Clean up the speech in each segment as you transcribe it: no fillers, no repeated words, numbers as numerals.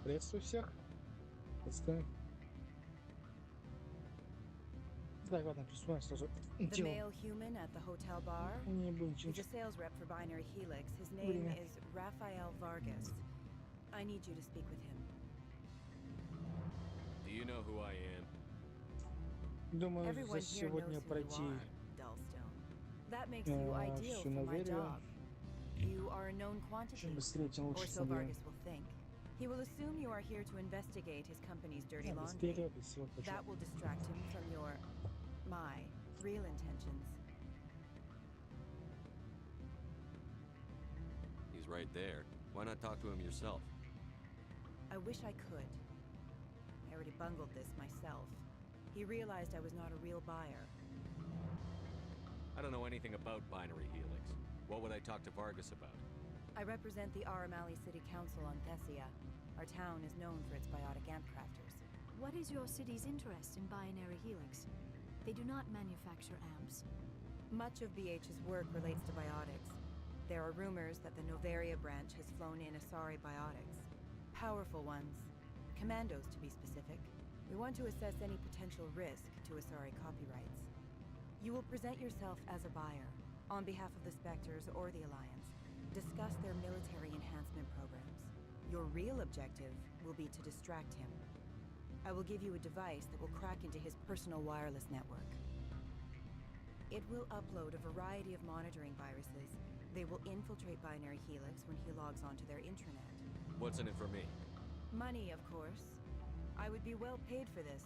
Приветствую всех. Приветствую. Да, ладно, приступаем сразу к The делу. male human at the hotel bar? Не будем He's a тянуть sales rep for Binary Helix. His name время. is Rafael Vargas. I need you to speak with him. Do you know who I am? Думаю, за Everyone here сегодня knows who you пройти are, Dullstone. That makes you ideal всю for my Наверию. job. You are a known Чем quantity, быстрее, тем or лучше so Наверию. Vargas will think. He will assume you are here to investigate his company's dirty Без laundry. вперед, без всего прочего. That will distract him from my real intentions. He's right there. Why not talk to him yourself? I wish I could. I already bungled this myself. He realized I was not a real buyer. I don't know anything about Binary Helix. What would I talk to Vargas about? I represent the Aramali City Council on Thessia. Our town is known for its biotic amp crafters. What is your city's interest in Binary Helix? They do not manufacture amps. Much of BH's work relates to biotics. There are rumors that the Novaria branch has flown in Asari biotics. Powerful ones. Commandos, to be specific. We want to assess any potential risk to Asari copyrights. You will present yourself as a buyer, on behalf of the Spectres or the Alliance. Discuss their military enhancement programs. Your real objective will be to distract him. I will give you a device that will crack into his personal wireless network. It will upload a variety of monitoring viruses. They will infiltrate Binary Helix when he logs onto their intranet. What's in it for me? Money, of course. I would be well paid for this.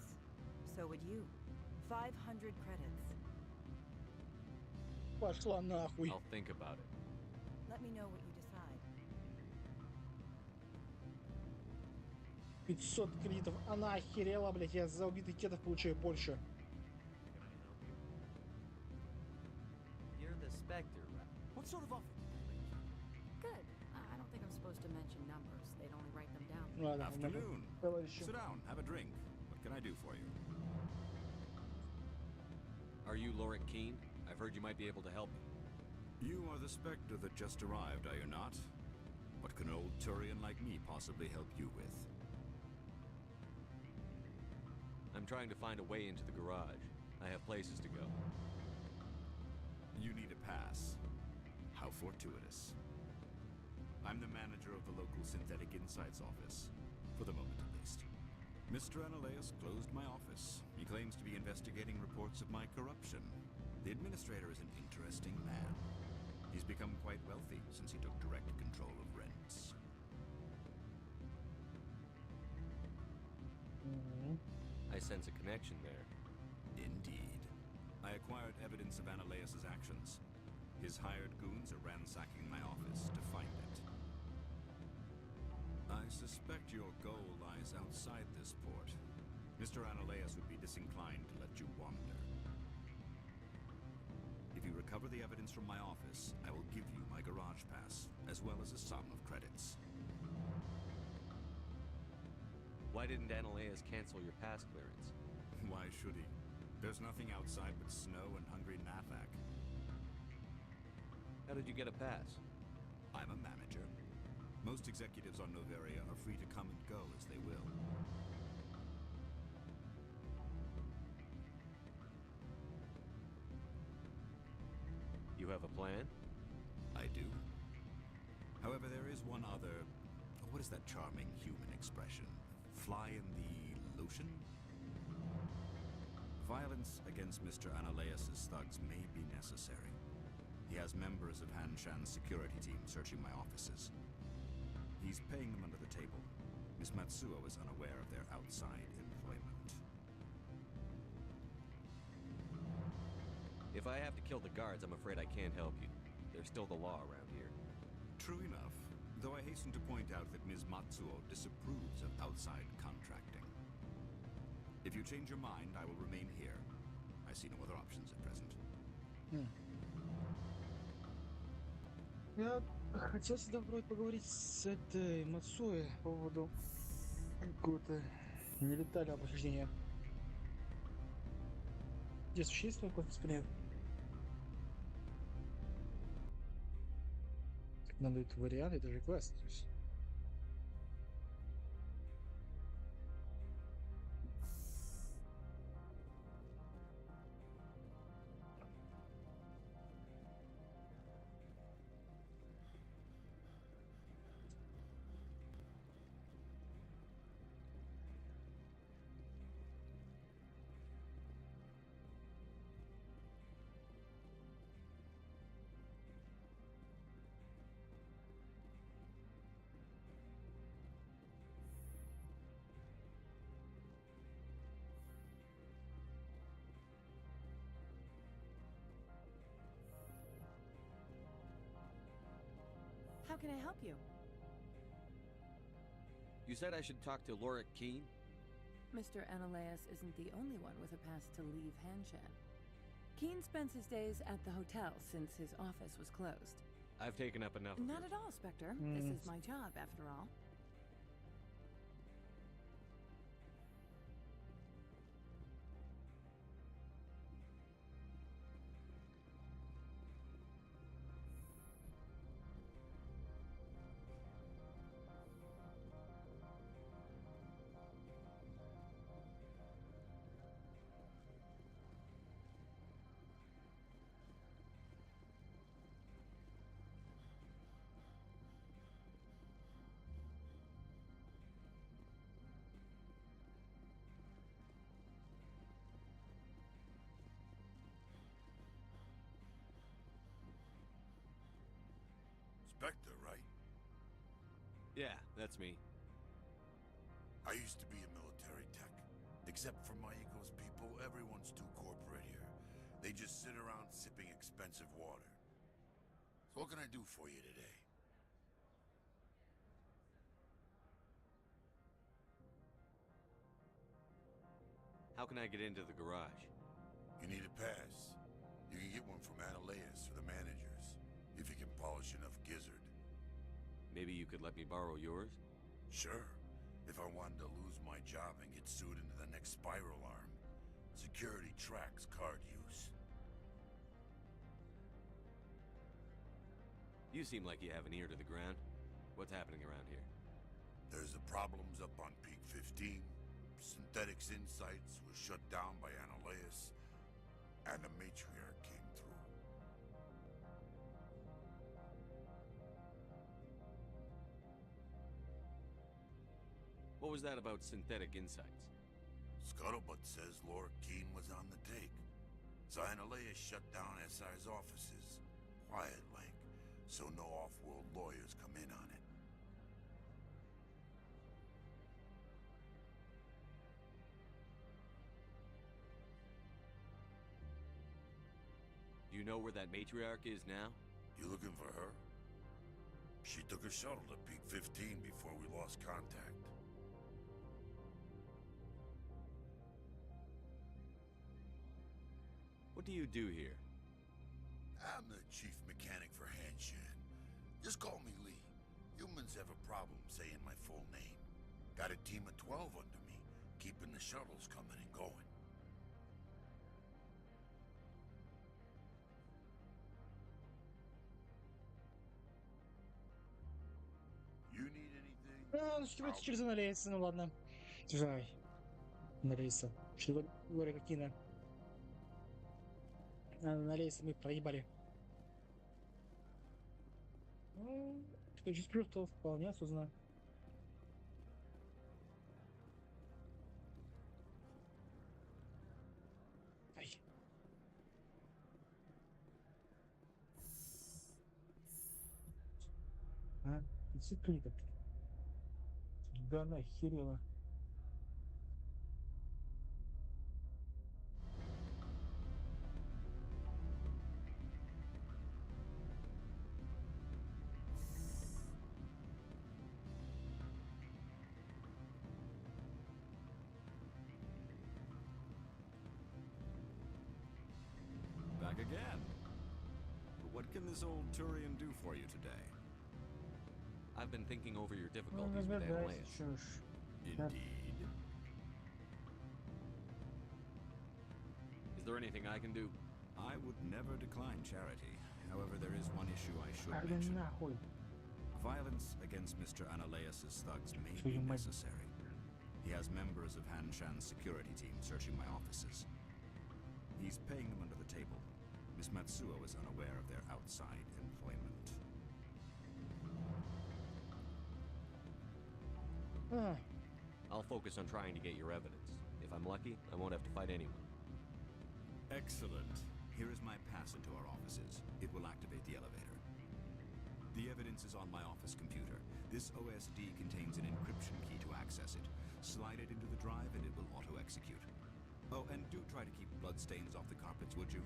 So would you. 500 credits. Пошла нахуй. I'll think about it. Let me know what you decide. 500 кредитов. Она охерела, блядь. Я за убитых кедов получаю больше. Can I help you? You're the Spectre, right? What sort of offer? Good. I don't think I'm supposed to mention numbers. They'd only write them down. Ладно, Afternoon. товарищи. Sit down, have a drink. What can I do for you? Are you Lorik Keen? I've heard you might be able to help me. You are the Spectre that just arrived, are you not? What can an old Turian like me possibly help you with? I'm trying to find a way into the garage. I have places to go. You need a pass. How fortuitous. I'm the manager of the local Synthetic Insights office. For the moment, at least. Mr. Analeus closed my office. He claims to be investigating reports of my corruption. The administrator is an interesting man. He's become quite wealthy since he took direct control of rents. I sense a connection there. Indeed. I acquired evidence of Analeus's actions. His hired goons are ransacking my office to find it. I suspect your goal lies outside this port. Mr. Analeus would be disinclined to let you wander. If you recover the evidence from my office, I will give you my garage pass, as well as a sum of credits. Why didn't Analeas cancel your pass clearance? Why should he? There's nothing outside but snow and hungry Nafak. How did you get a pass? I'm a manager. Most executives on Novaria are free to come and go as they will. You have a plan? I do. However, there is one other... What is that charming human expression? Fly in the lotion? Violence against Mr. Analeus's thugs may be necessary. He has members of Han Shan's security team searching my offices. He's paying them under the table. Miss Matsuo is unaware of their outside employment. If I have to kill the guards, I'm afraid I can't help you. There's still the law around here. True enough, though I hasten to point out that Ms. Matsuo disapproves of outside contracting. If you change your mind, I will remain here. I see no other options at present. Я хотел всегда вроде поговорить с этой Мацуей по поводу какого-то нелетального прохождения. Здесь существенно какой-то пример. Нам дают варианты, даже квест. То есть How can I help you? You said I should talk to Lorik Keene? Mr. Ananias isn't the only one with a pass to leave Hanshan. Keene spends his days at the hotel since his office was closed. I've taken up enough of Not yours. at all, Spectre. This is my job, after all. Spectre, right? Yeah, that's me. I used to be a military tech. Except for my ego's people, everyone's too corporate here. They just sit around sipping expensive water. So what can I do for you today? How can I get into the garage? You need a pass. You can get one from Ananias or the managers, if you can polish enough gizzard. Maybe you could let me borrow yours? Sure, if I wanted to lose my job and get sued into the next spiral arm. Security tracks card use. You seem like you have an ear to the ground. What's happening around here? There's the problems up on Peak 15. Synthetics Insights was shut down by Ananias, and the matriarch came through. What was that about Synthetic Insights? Scuttlebutt says Lorik Keene was on the take. So Ananias shut down SI's offices, quiet-like, so no off-world lawyers come in on it. Do you know where that matriarch is now? You looking for her? She took a shuttle to Peak 15 before we lost contact. What do you do here? I'm the chief mechanic for Hanshan. Just call me Lee. Humans have a problem saying my full name. Got a team of 12 under me, keeping the shuttles coming and going. You need anything? Ну, что через Анарейса, ну ладно. Слушай, Анарейса. Что говорю, какие-то. Анарейса мы проебали. Ну, что чуть плюс, то вполне осознанно. Ай. А, дисциплина. Да она херела. Back again. But what can this old Turian do for you today? I've been thinking over your Ну, difficulties with наверное, Ananias. что ж. Indeed. Is there anything I can do? I would never decline charity. However, there is one issue I should Ай, да mention. нахуй. Violence against Mr. Ananias' thugs may be Твою мать. necessary. He has members of Hanshan's security team searching my offices. He's paying them under the table. Miss Matsuo is unaware of their outside employment. А, I'll focus on trying to get your evidence. If I'm lucky, I won't have to fight anyone. Excellent. Here is my pass into our offices. It will activate the elevator. The evidence is on my office computer. This OSD contains an encryption key to access it. Slide it into the drive and it will auto-execute. Oh, and do try to keep bloodstains off the carpets, would you?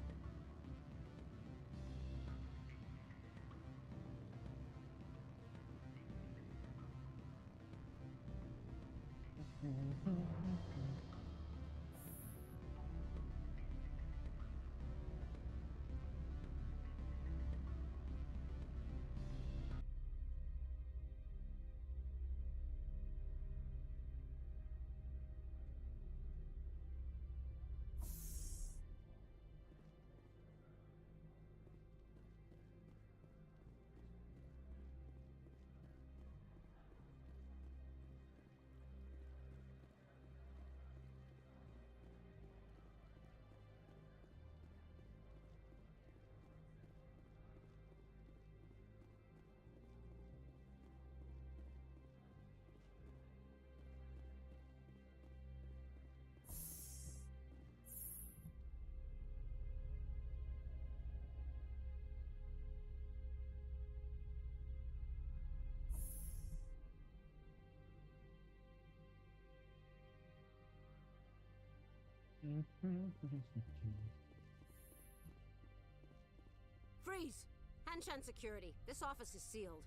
Freeze! Hanshan security. This office is sealed.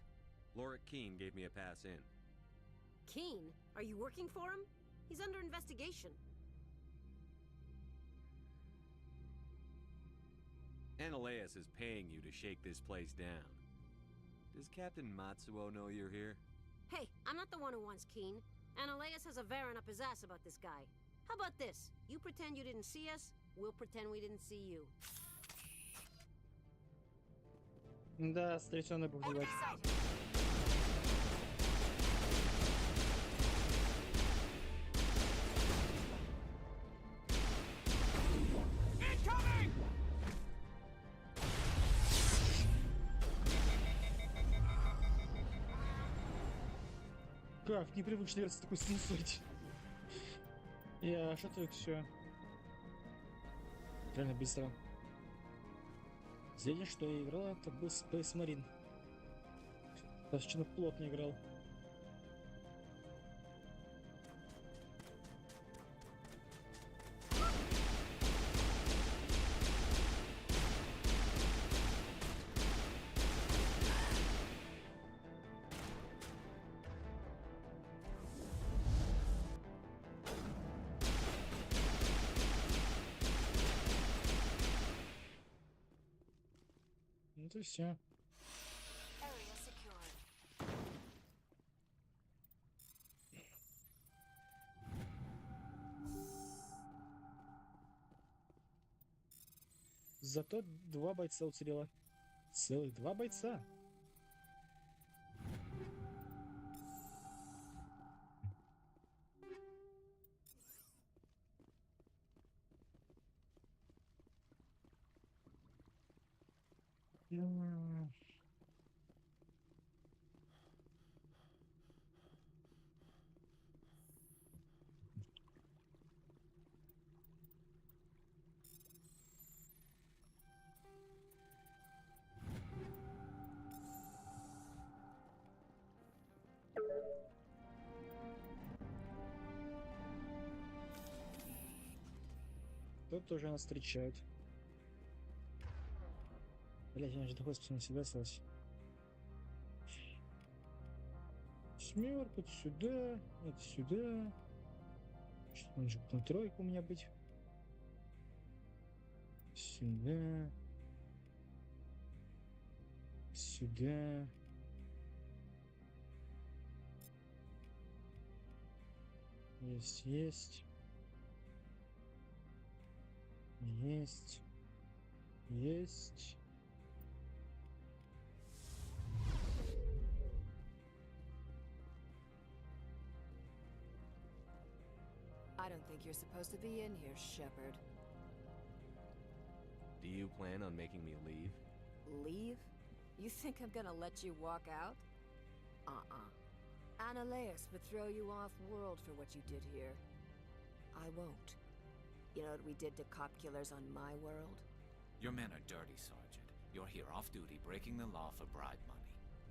Lorik Keene gave me a pass in. Keene? Are you working for him? He's under investigation. Analeus is paying you to shake this place down. Does Captain Matsuo know you're here? Hey, I'm not the one who wants Keene. Analeus has a Varen up his ass about this guy. How about this? You pretend you didn't see us, we'll pretend we didn't see you. Да, стрясённый был ждать. Как, не привык, что с такой сенсорить. Я шатаю все. Реально быстро. Последнее, что я играл, это был Space Marine. Достаточно плотно играл. Вот и все. Area secured. Зато 2 бойца уцелело. Целых 2 бойца. Тут тоже нас встречают. Блять, я же такой способен себя осталось. Семерка, это сюда, это сюда. Что он же на тройку у меня быть. Сюда. Сюда. Есть, есть. Есть. Есть. I don't think you're supposed to be in here, Shepard. Do you plan on making me leave? Leave? You think I'm gonna let you walk out? Analeus would throw you off-world for what you did here. I won't. You know what we did to cop killers on my world? Your men are dirty, Sergeant. You're here off-duty, breaking the law for bribe money.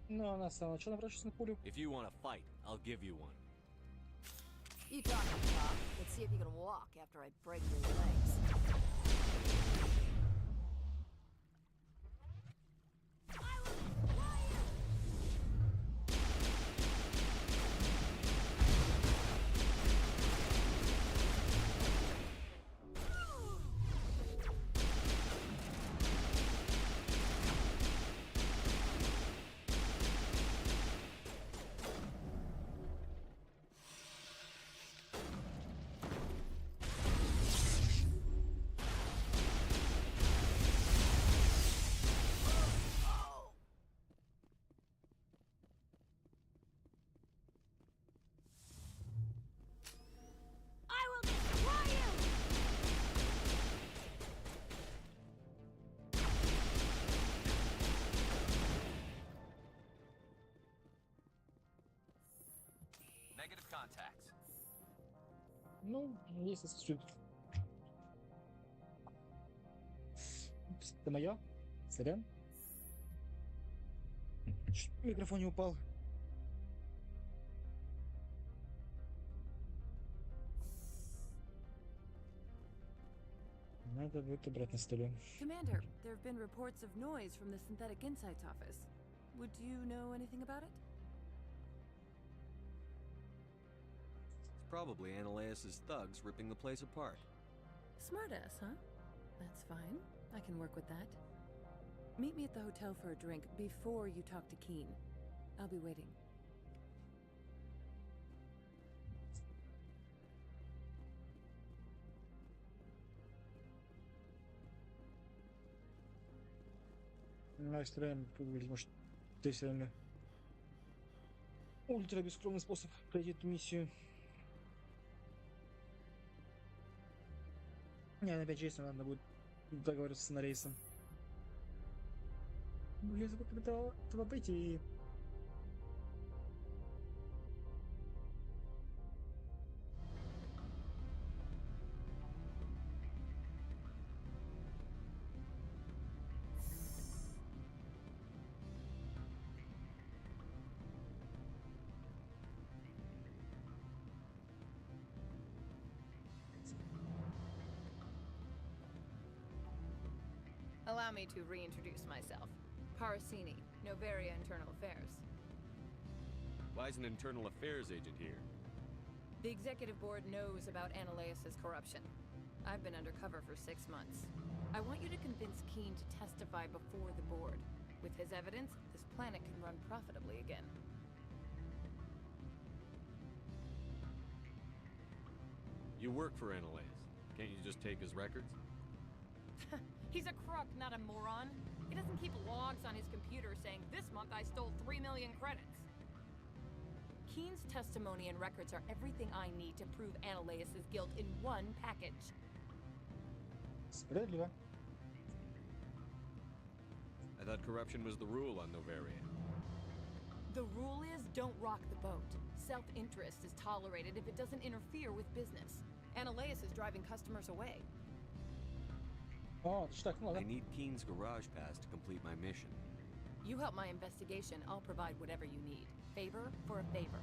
Ну, она стала. Что набрашивается на пулю? If you want to fight, I'll give you one. You talk and talk. Let's see if you can walk after I break your legs. Negative contacts. Ну, если чуть. Это мое? Сорян. Чуть микрофон не упал. Надо будет убрать на столе. Commander, there have been reports of noise from the Synthetic Insights office. Would you know anything about it? It's probably Ananias' thugs ripping the place apart. Smartass, huh? That's fine. I can work with that. Meet me at the hotel for a drink before you talk to Keen. I'll be waiting. Ну, строим, может, ты все равно. Ультра бескровный способ пройти эту миссию. Не, опять честно, надо будет договариваться с рейсом. Блин, забыл этого быть и... Allow me to reintroduce myself. Parasini, Novaria Internal Affairs. Why is an internal affairs agent here? The executive board knows about Ananias' corruption. I've been undercover for 6 months. I want you to convince Keen to testify before the board. With his evidence, this planet can run profitably again. You work for Ananias. Can't you just take his records? He's a crook, not a moron. He doesn't keep logs on his computer saying, this month I stole 3 million credits. Keen's testimony and records are everything I need to prove Ananias' guilt in one package. Справедливо. I thought corruption was the rule on Novaria. The rule is don't rock the boat. Self-interest is tolerated if it doesn't interfere with business. Ananias is driving customers away. О, так, ну I ладно. need Keen's garage pass to complete my mission. You help my investigation, I'll provide whatever you need. Favor for a favor.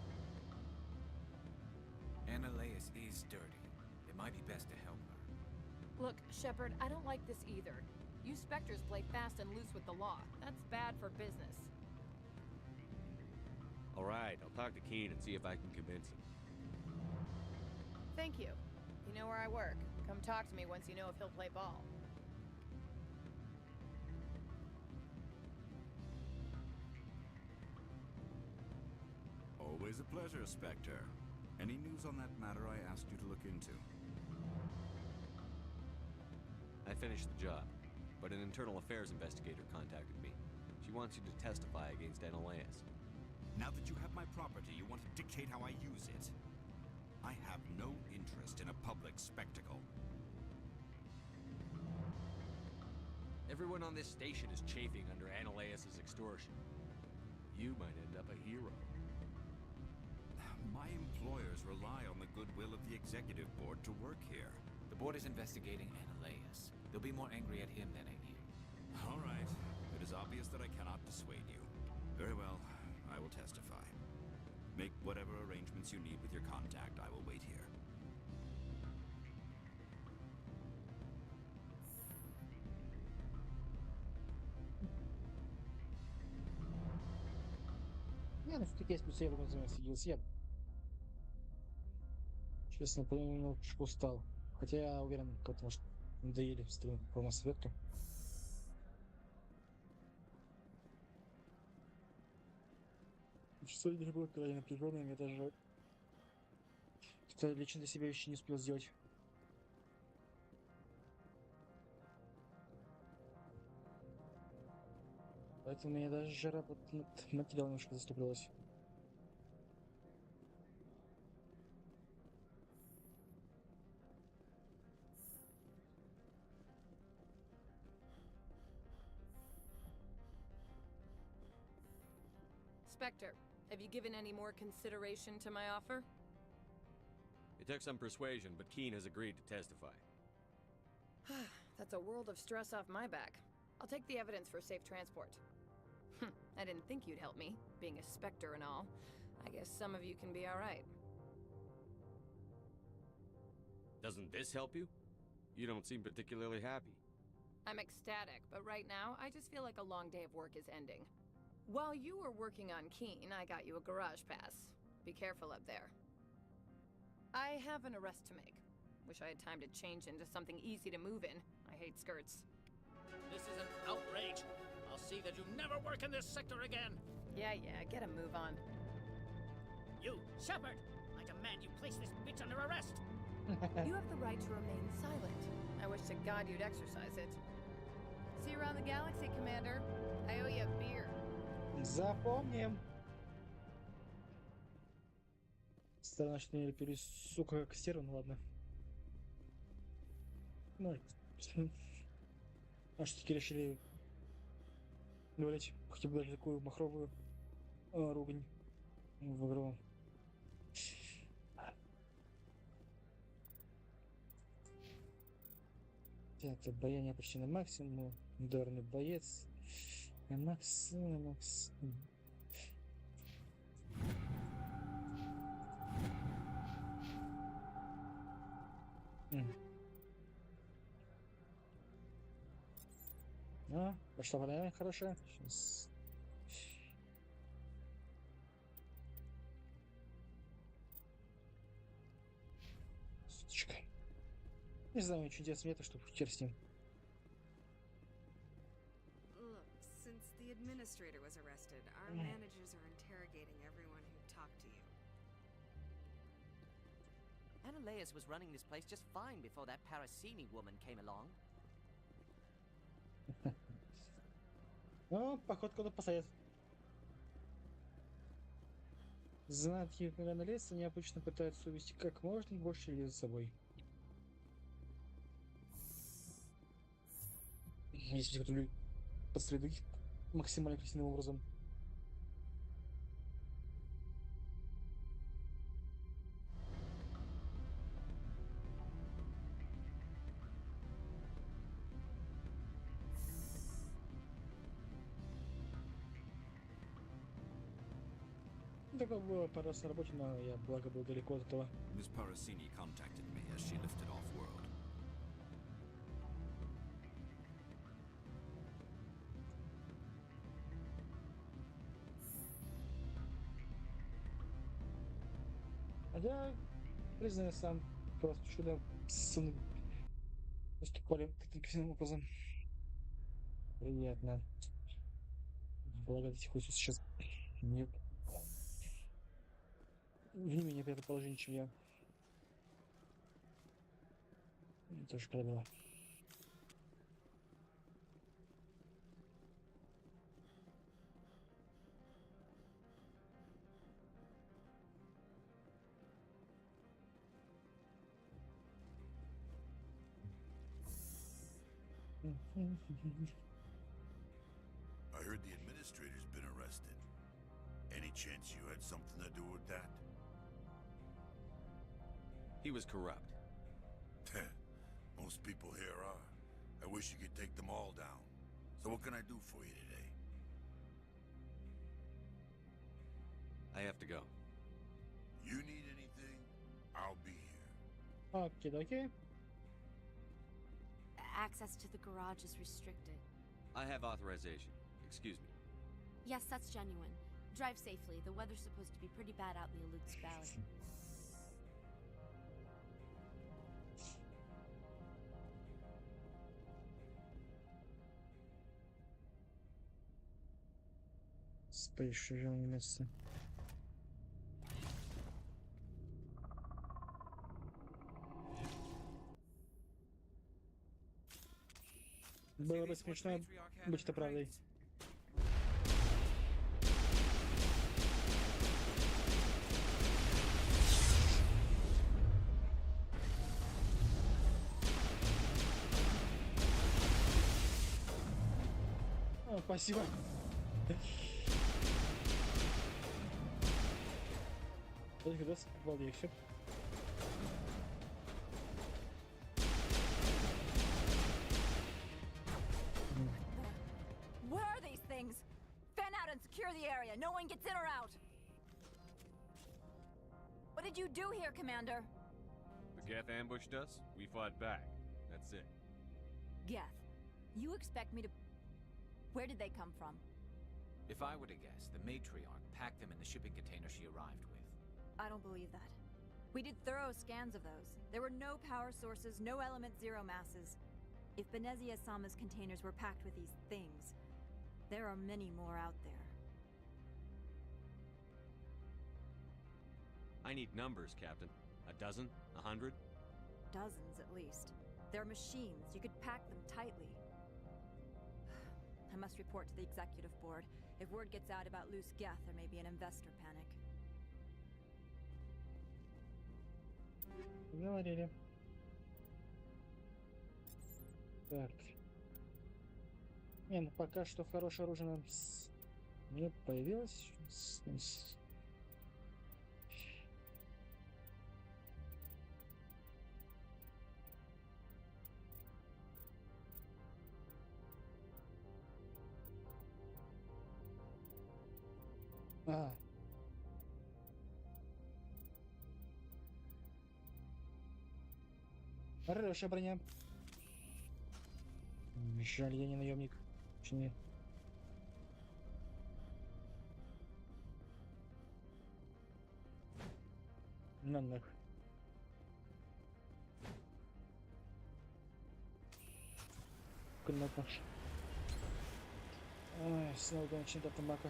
Ananias is dirty. It might be best to help her. Look, Shepard, I don't like this either. You Spectres play fast and loose with the law. That's bad for business. All right, I'll talk to Keen and see if I can convince him. Thank you. You know where I work. Come talk to me once you know if he'll play ball. Always a pleasure, Spectre. Any news on that matter I asked you to look into? I finished the job, but an internal affairs investigator contacted me. She wants you to testify against Ananias. Now that you have my property, you want to dictate how I use it. I have no interest in a public spectacle. Everyone on this station is chafing under Ananias' extortion. You might end up a hero. My employers rely on the goodwill of the executive board to work here. The board is investigating Ananias. They'll be more angry at him than at you. All right. It is obvious that I cannot dissuade you. Very well. I will testify. Make whatever arrangements you need with your contact. I will wait here. Я на футболе спустя в разумею сиделся. Я, честно, немножко устал. Хотя я уверен, как-то может надоели стрим по Mass-Effect. Часов даже было крайне напряженным, я даже что лично для себя еще не успел сделать. Поэтому меня даже жара под материал немножко заступилась. Spectre, have you given any more consideration to my offer? It took some persuasion, but Keen has agreed to testify. That's a world of stress off my back. I'll take the evidence for safe transport. I didn't think you'd help me, being a Spectre and all. I guess some of you can be alright. Doesn't this help you? You don't seem particularly happy. I'm ecstatic, but right now, I just feel like a long day of work is ending. While you were working on Keen, I got you a garage pass. Be careful up there. I have an arrest to make. Wish I had time to change into something easy to move in. I hate skirts. This is an outrage. I'll see that you never work in this sector again. Yeah, get a move on. You, Shepard! I demand you place this bitch under arrest! You have the right to remain silent. I wish to God you'd exercise it. See you around the galaxy, Commander. I owe you a beer. Запомним. Странно, что не перес... Сука, как стерва, ну ладно. Ну, а что таки решили говорить хотя бы даже такую махровую ругань в игру. Так, обаяние почти на максимум. Ударный боец. Макс. Пошла вода хорошая. Сейчас. Сучка. Не знаю, чудес нет, чтобы хер с ним. Look, since the administrator was arrested, our managers are interrogating everyone who talked to you. Analeus was running this place just fine before that Parasini woman came along. Ну, походу, куда посадят. Знатки Аналеса необычно пытаются увести как можно больше людей за собой. Если которые подстрелить максимально красивым образом. Такое было пару раз на работе, но я, благо, был далеко от этого. Miss Parasini contacted me as she lifted off-world. Хотя, признаю сам, просто чудо поступали таким образом. Приятно. Благо, этих хуйсов сейчас нет. Не менее приятное положение, чем я. Тоже правило. I heard the administrator's been arrested. Any chance you had something to do with that? He was corrupt. Most people here are. I wish you could take them all down. So what can I do for you today? I have to go. You need anything? I'll be here. Okay. Access to the garage is restricted. I have authorization. Excuse me. Yes, that's genuine. Drive safely. The weather's supposed to be pretty bad out in the Alux Valley. Спешим место. Было бы смешно, будь это правдой. О, спасибо. Только раз попал, и все. and secure the area. No one gets in or out. What did you do here, Commander? The Geth ambushed us. We fought back. That's it. Geth. You expect me to... Where did they come from? If I were to guess, the matriarch packed them in the shipping container she arrived with. I don't believe that. We did thorough scans of those. There were no power sources, no element zero masses. If Benezia Sama's containers were packed with these things, there are many more out there. I need numbers, Captain. A dozen? 100? Dozens, at least. They're machines. You could pack them tightly. I must report to the executive board. If word gets out about loose Geth, there may be an investor panic. Говорили. Так. Не, ну пока что хорошее оружие нам не появилось. А. Хорошая броня. Жаль, я не наемник. Точнее. На нах. Кнопка. Ай, снова гоночный до табака.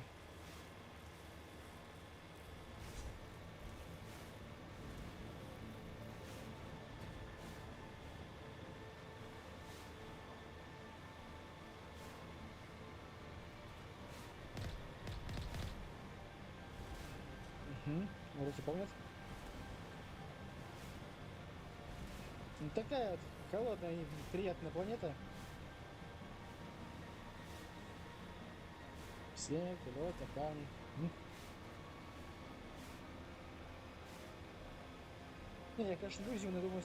Можете помнить? Такая вот холодная и приятная планета. Снег, лед, океан. Не, я, конечно, был зимой, но думаю,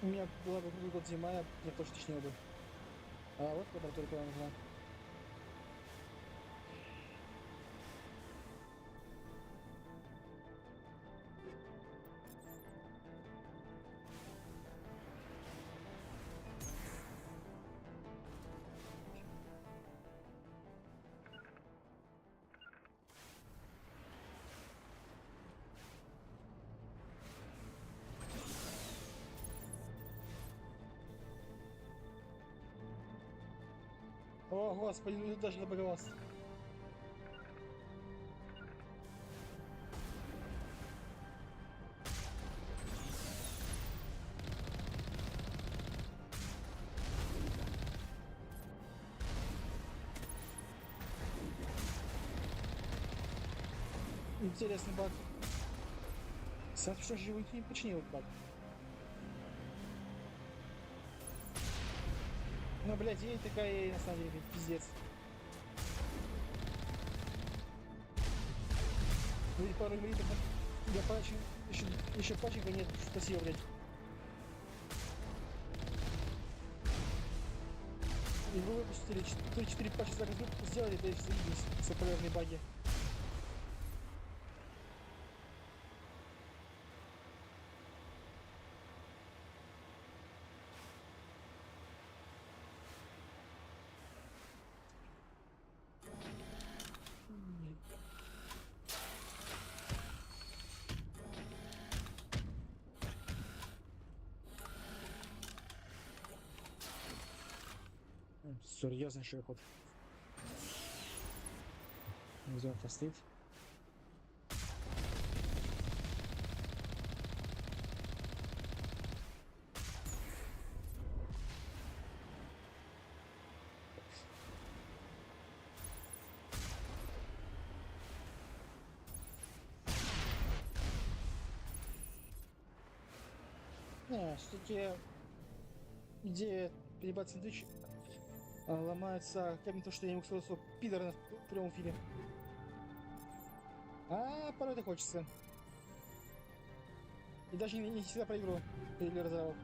у меня была бы круглый год зима, я тоже точнее бы. А вот лаборатория нужна. О, господи, ну даже добрался. Интересный баг. Сам что же его не починил баг? Ну, блядь, ей такая, на самом деле, пиздец. Ведь пару минут я пачек, еще пачека нет, спасибо, блядь. И вы выпустили 3-4 пачки сразу сделали, да и все с популярные баги. Серьезнейший ход. Нельзя постыть. Не, все-таки идея перебать сэндвич ломается камень, то, что я не мог сказать слово пидор на прямом эфире. А порой это хочется. И даже не всегда проигрываю или разорвал.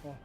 О.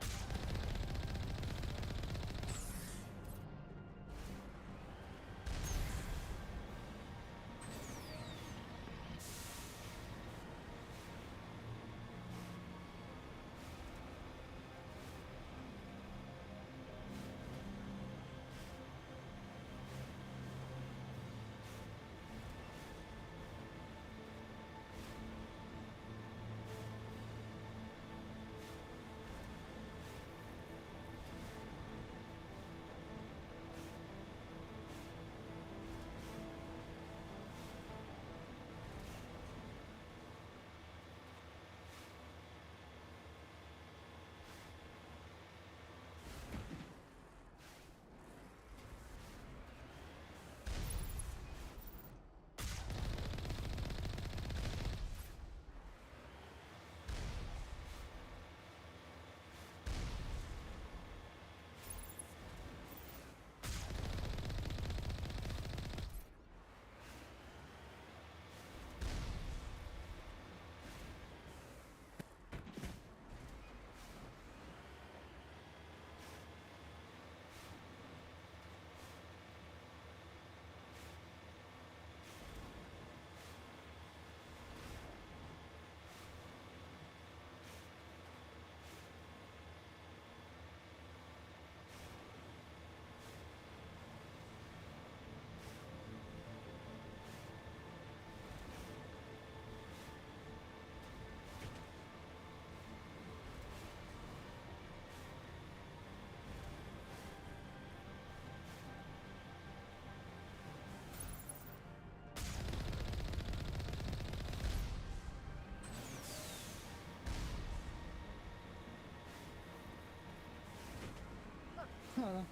Ладно.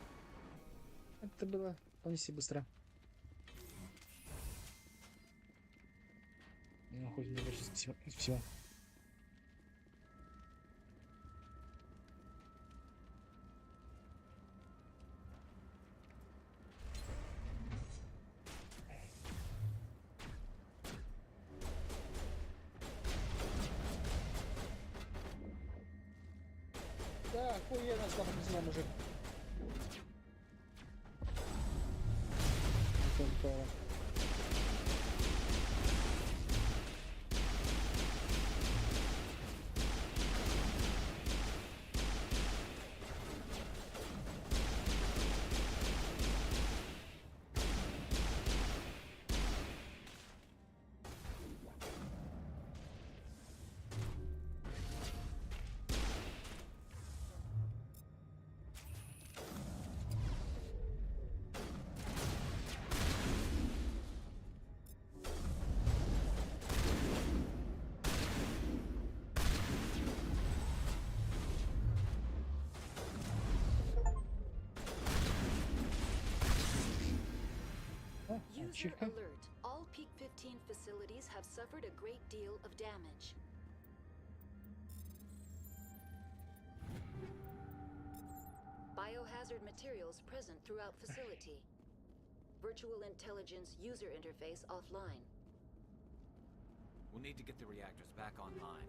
Это было вполне себе быстро. Ну, хоть не больше всего. Да, охуенно, что мы мужик. Только... User alert. All Peak 15 facilities have suffered a great deal of damage. Biohazard materials present throughout facility. Virtual intelligence user interface offline. We'll need to get the reactors back online.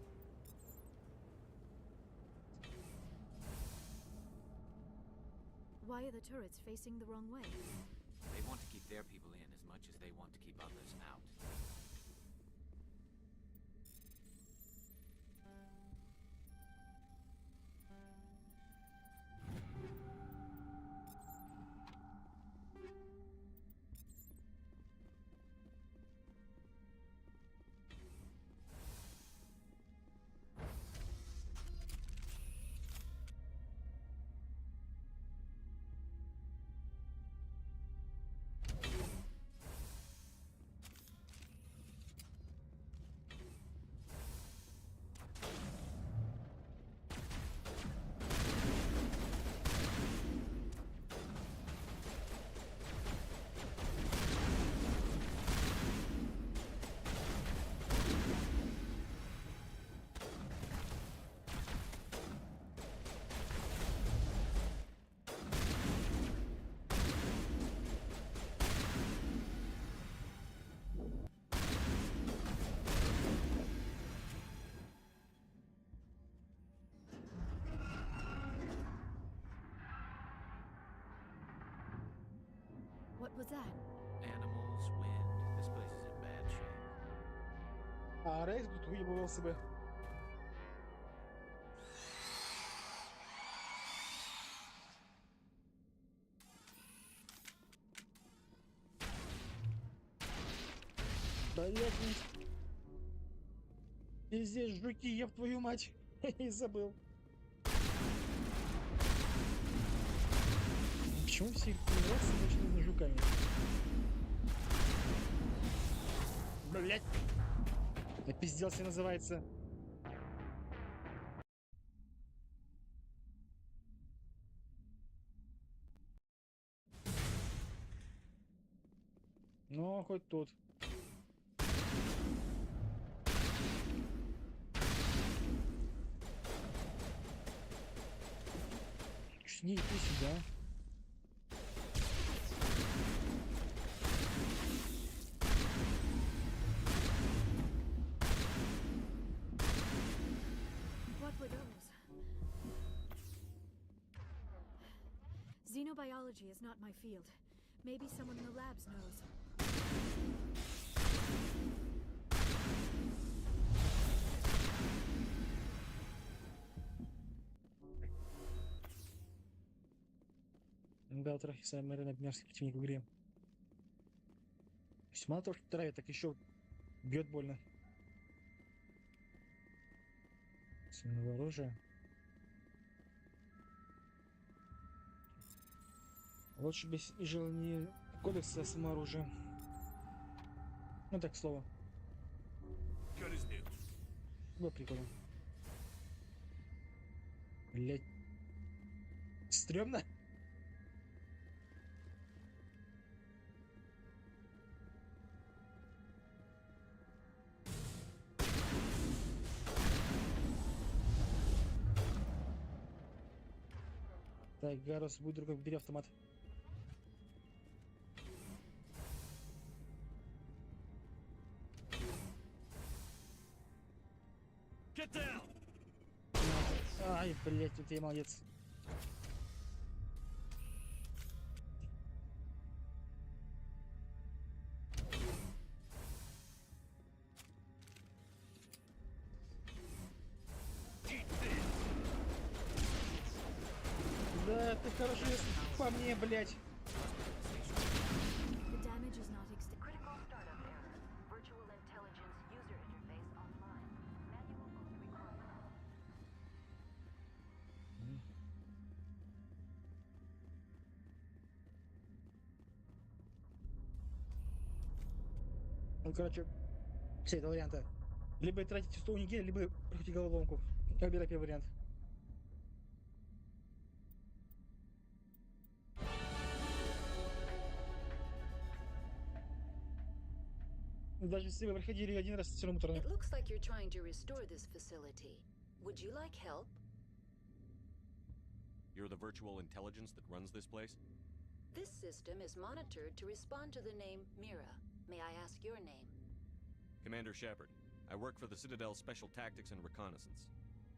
Why are the turrets facing the wrong way? They want to keep their people in as much as they want to keep others out. What was that? Animals, wind. This place is in bad shape. А Рейс тут выебывал себе. Блять, и здесь жуки, еб твою мать. И забыл. Почему все тренироваться начинают с жуками? Блять. Опизделся называется. Ну, хоть тут. Не иди сюда. What were those? Xenobiology is not my field. Maybe someone in the labs knows. Да, трохи самый мерзкий противник в игре. То есть мало того, что травит, так еще бьет больно. Сильного оружия. Лучше бы жил не кодекс, а самооружие. Ну так, к слову. Было прикольно. Блять. Стрёмно? Так, Гарус, будь другом, бери автомат. Get down! Ай, блять, ты молодец. Да, ты хороший по мне, блять. The damage is not extended. Critical startup error. Virtual intelligence user interface offline. Manual mode required. Ну, короче, все два варианта. Либо тратить 100 униги, либо проходить головоломку. Выбирай первый вариант. Даже если вы проходили один раз, все равно муторно. It looks like you're trying to restore this facility. Would you like help? You're the virtual intelligence that runs this place? This system is monitored to respond to the name Mira. May I ask your name? Commander Shepard. I work for the Citadel's Special Tactics and Reconnaissance.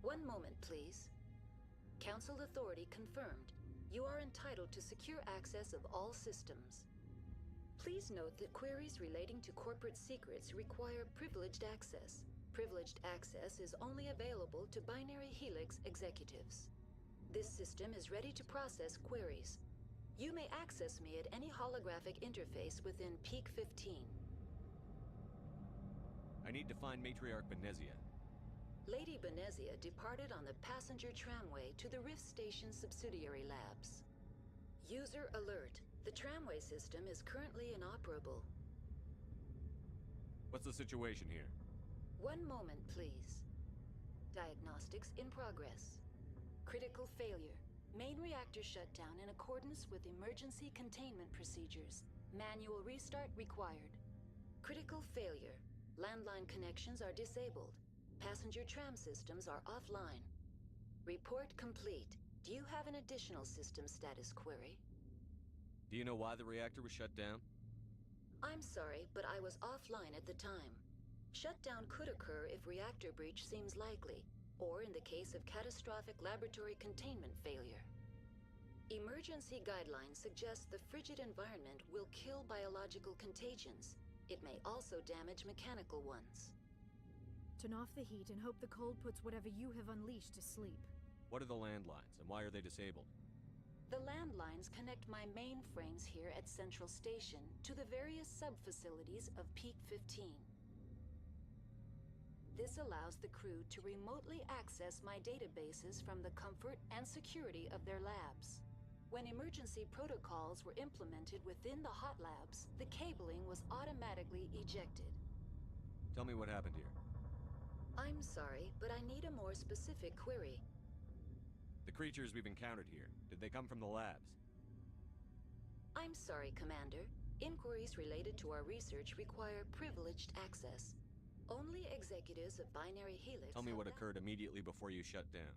One moment, please. Council authority confirmed. You are entitled to secure access of all systems. Please note that queries relating to corporate secrets require privileged access. Privileged access is only available to Binary Helix executives. This system is ready to process queries. You may access me at any holographic interface within Peak 15. I need to find Matriarch Benezia. Lady Benezia departed on the passenger tramway to the Rift Station subsidiary labs. User alert. The tramway system is currently inoperable. What's the situation here? One moment, please. Diagnostics in progress. Critical failure. Main reactor shut down in accordance with emergency containment procedures. Manual restart required. Critical failure. Landline connections are disabled. Passenger tram systems are offline. Report complete. Do you have an additional system status query? Do you know why the reactor was shut down? I'm sorry, but I was offline at the time. Shutdown could occur if reactor breach seems likely, or in the case of catastrophic laboratory containment failure. Emergency guidelines suggest the frigid environment will kill biological contagions. It may also damage mechanical ones. Turn off the heat and hope the cold puts whatever you have unleashed to sleep. What are the landlines, and why are they disabled? The landlines connect my mainframes here at Central Station to the various sub-facilities of Peak 15. This allows the crew to remotely access my databases from the comfort and security of their labs. When emergency protocols were implemented within the hot labs, the cabling was automatically ejected. Tell me what happened here. I'm sorry, but I need a more specific query. The creatures we've encountered here, did they come from the labs? I'm sorry, Commander. Inquiries related to our research require privileged access. Only executives of Binary Helix... Tell me what occurred immediately before you shut down.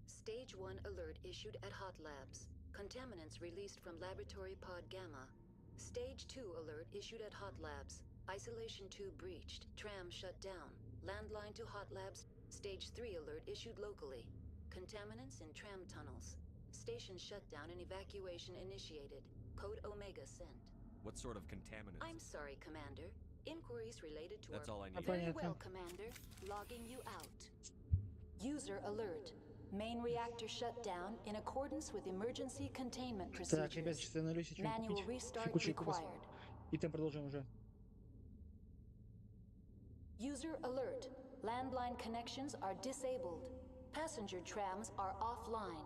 Stage 1 alert issued at Hot Labs. Contaminants released from Laboratory Pod Gamma. Stage 2 alert issued at Hot Labs. Isolation 2 breached. Tram shut down. Landline to Hot Labs. Stage 3 alert issued locally. Contaminants in tram tunnels. Station shutdown and evacuation initiated. Code Omega sent. What sort of contaminants? I'm sorry, Commander. Inquiries related to That's our... all I need. Very well, Commander. Logging you out. User alert. Main reactor shut down in accordance with emergency containment Так, ребят, procedures. сейчас становлюсь чем Manual купить. restart Чайку-чайку required. и там продолжим уже. User alert. Landline connections are disabled. Passenger trams are offline.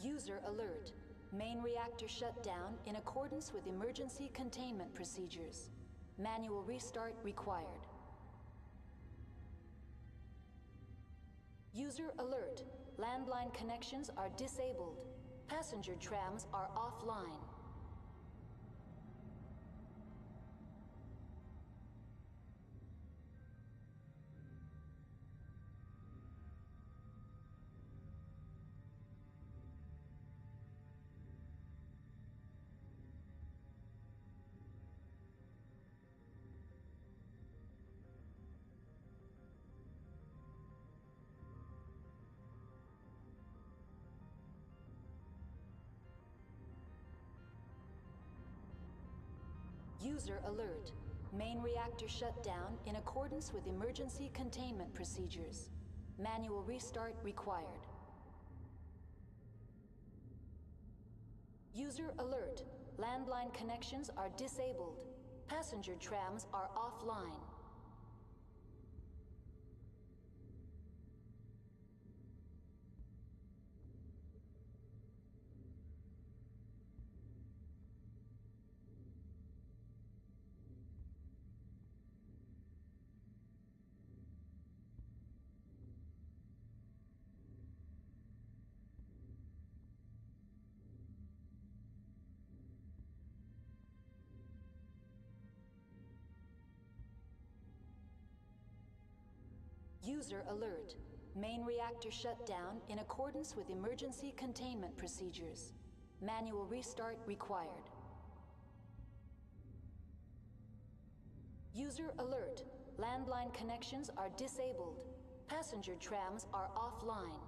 User alert. Main reactor shut down in accordance with emergency containment procedures. Manual restart required. User alert. Landline connections are disabled. Passenger trams are offline. User alert. Main reactor shut down in accordance with emergency containment procedures. Manual restart required. User alert. Landline connections are disabled. Passenger trams are offline. User alert. Main reactor shut down in accordance with emergency containment procedures. Manual restart required. User alert. Landline connections are disabled. Passenger trams are offline.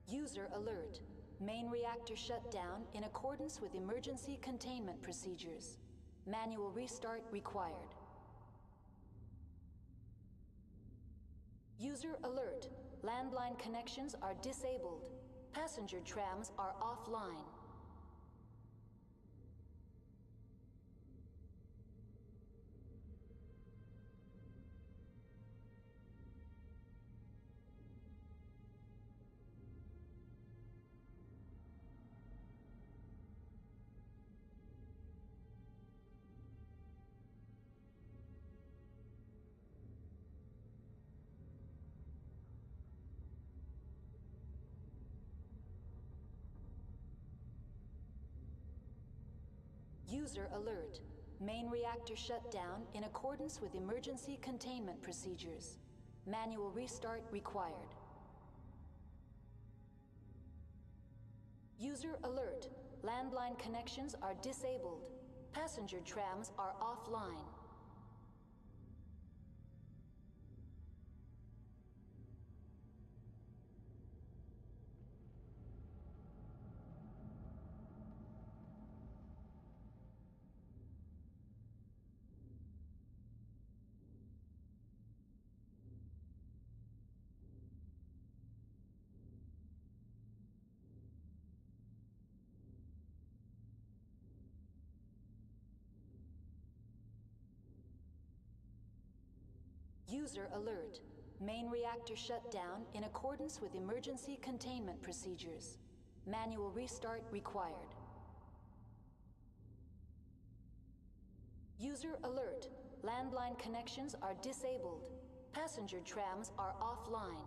User alert. Main reactor shut down in accordance with emergency containment procedures. Manual restart required. User alert. Landline connections are disabled. Passenger trams are offline. User alert. Main reactor shut down in accordance with emergency containment procedures. Manual restart required. User alert. Landline connections are disabled. Passenger trams are offline. User alert. Main reactor shut down in accordance with emergency containment procedures. Manual restart required. User alert. Landline connections are disabled. Passenger trams are offline.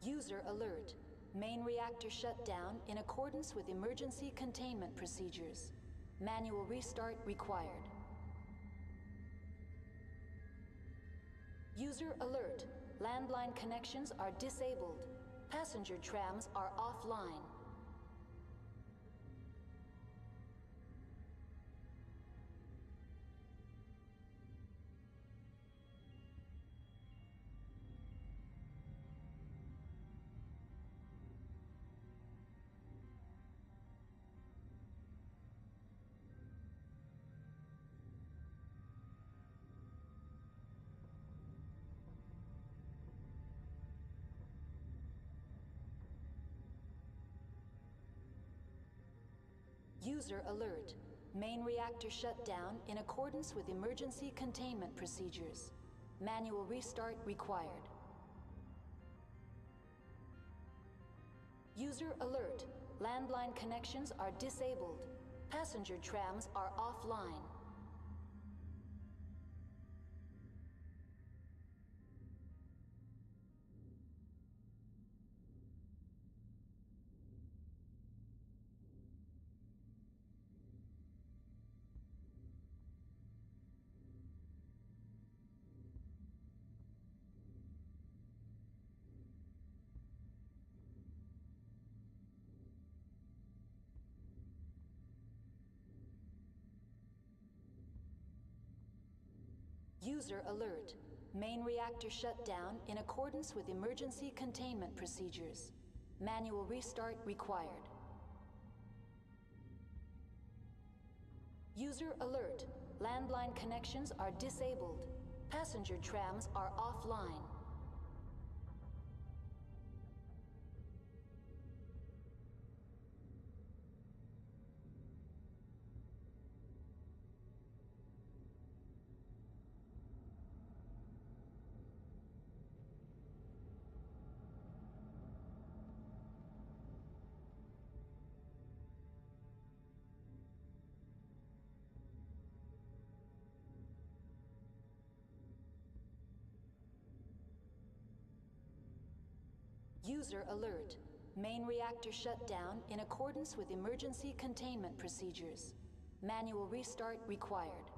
User alert. Main reactor shut down in accordance with emergency containment procedures. Manual restart required. User alert. Landline connections are disabled. Passenger trams are offline. User alert. Main reactor shut down in accordance with emergency containment procedures. Manual restart required. User alert. Landline connections are disabled. Passenger trams are offline. User alert. Main reactor shut down in accordance with emergency containment procedures. Manual restart required. User alert. Landline connections are disabled. Passenger trams are offline. User alert. Main reactor shut down in accordance with emergency containment procedures. Manual restart required.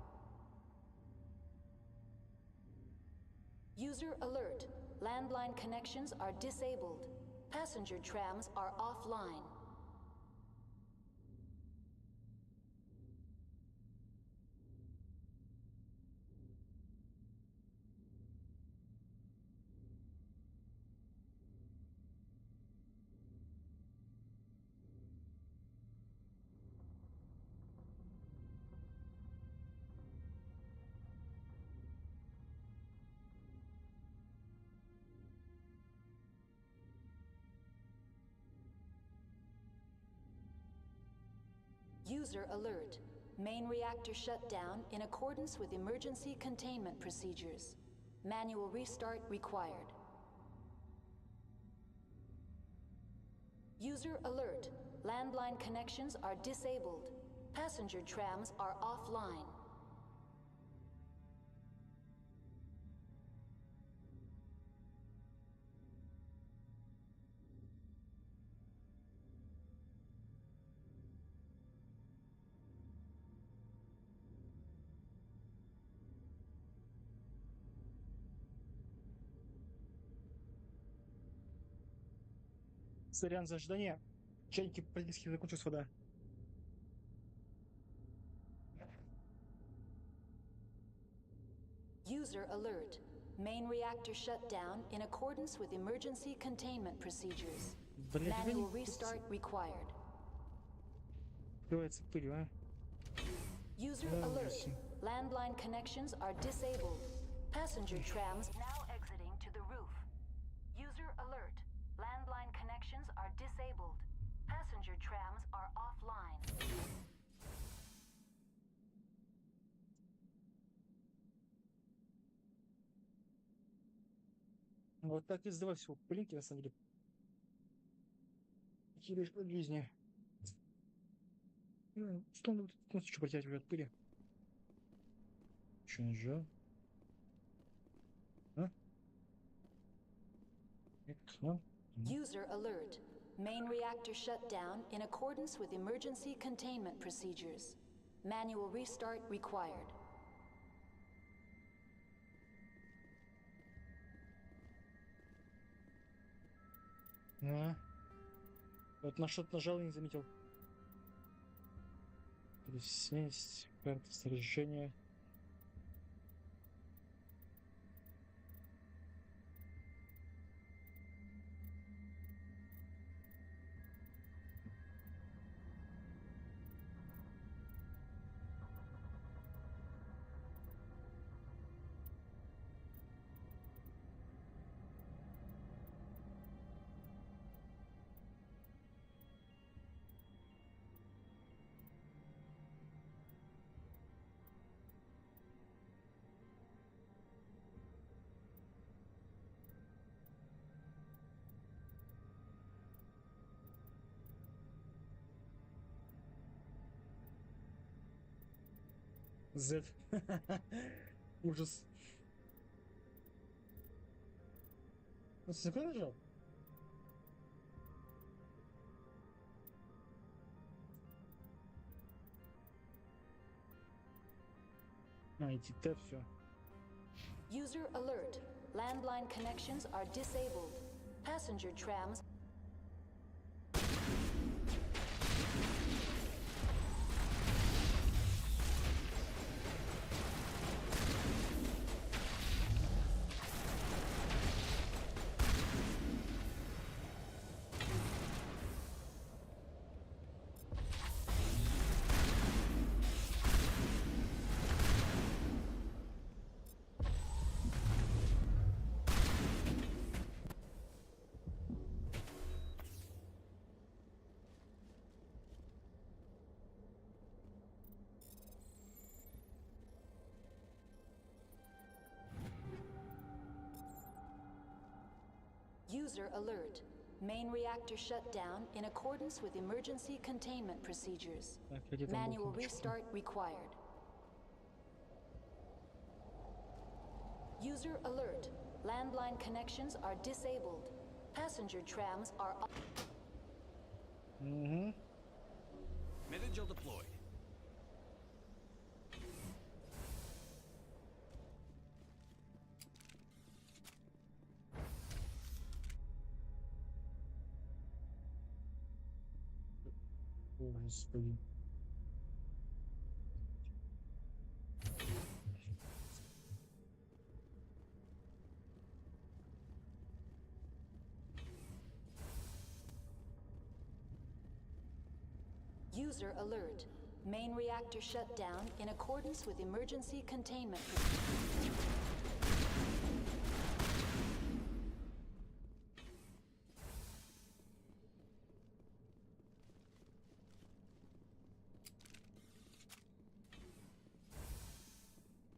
User alert. Landline connections are disabled. Passenger trams are offline. User alert. Main reactor shut down in accordance with emergency containment procedures. Manual restart required. User alert. Landline connections are disabled. Passenger trams are offline. Сорян за ожидание. Чайники практически закончилась вода. User alert. Main reactor shut down in accordance with emergency containment procedures. Manual restart required. Открывается пылью, а? User alert. Landline connections are disabled. Passenger trams now exiting to the roof. User alert. Landline connections are disabled. Passenger trams are offline. Вот так из два всего пылинки, на самом деле. Какие лишь жизни. Что он тут еще протягивает от пыли? Что нажал? А? User alert. Main reactor shut down in accordance with emergency containment procedures. Manual restart required. Вот на что-то нажал и не заметил. Присесть, карта снаряжения. Z. Ужас. Он синхрон нажал? Идти Т, все. User alert. Landline connections are disabled. Passenger trams. User alert. Main reactor shut down in accordance with emergency containment procedures. Manual restart required. User alert. Landline connections are disabled. Passenger trams are off. Metagel deployed. Господи. User alert. Main reactor shut down in accordance with emergency containment procedures.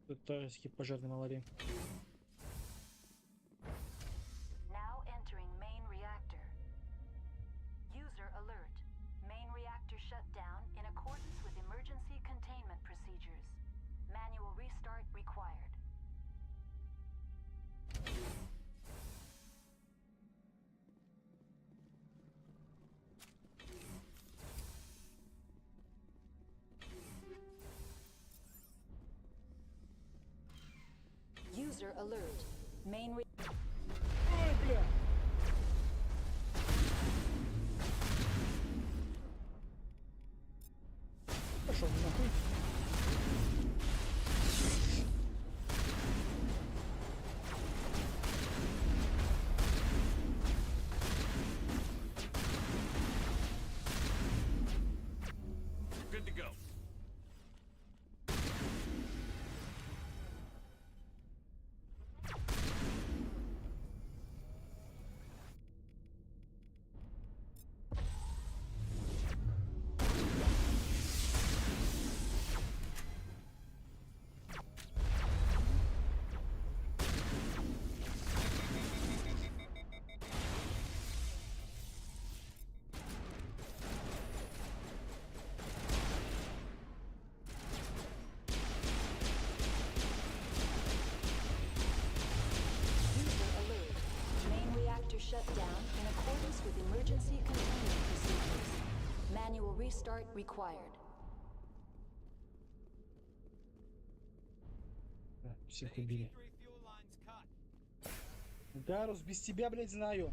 Тут тайский пожарный малари. Now entering main reactor. User alert. Main reactor shut down in accordance with emergency containment procedures. Manual restart required. User alert. Main re- Ой, бля! Пошел нахуй. Good to go. User alert. Main reactor shut down in accordance with emergency containment procedures. Manual restart required. Всех убили. Гарус, без тебя, блядь, знаю.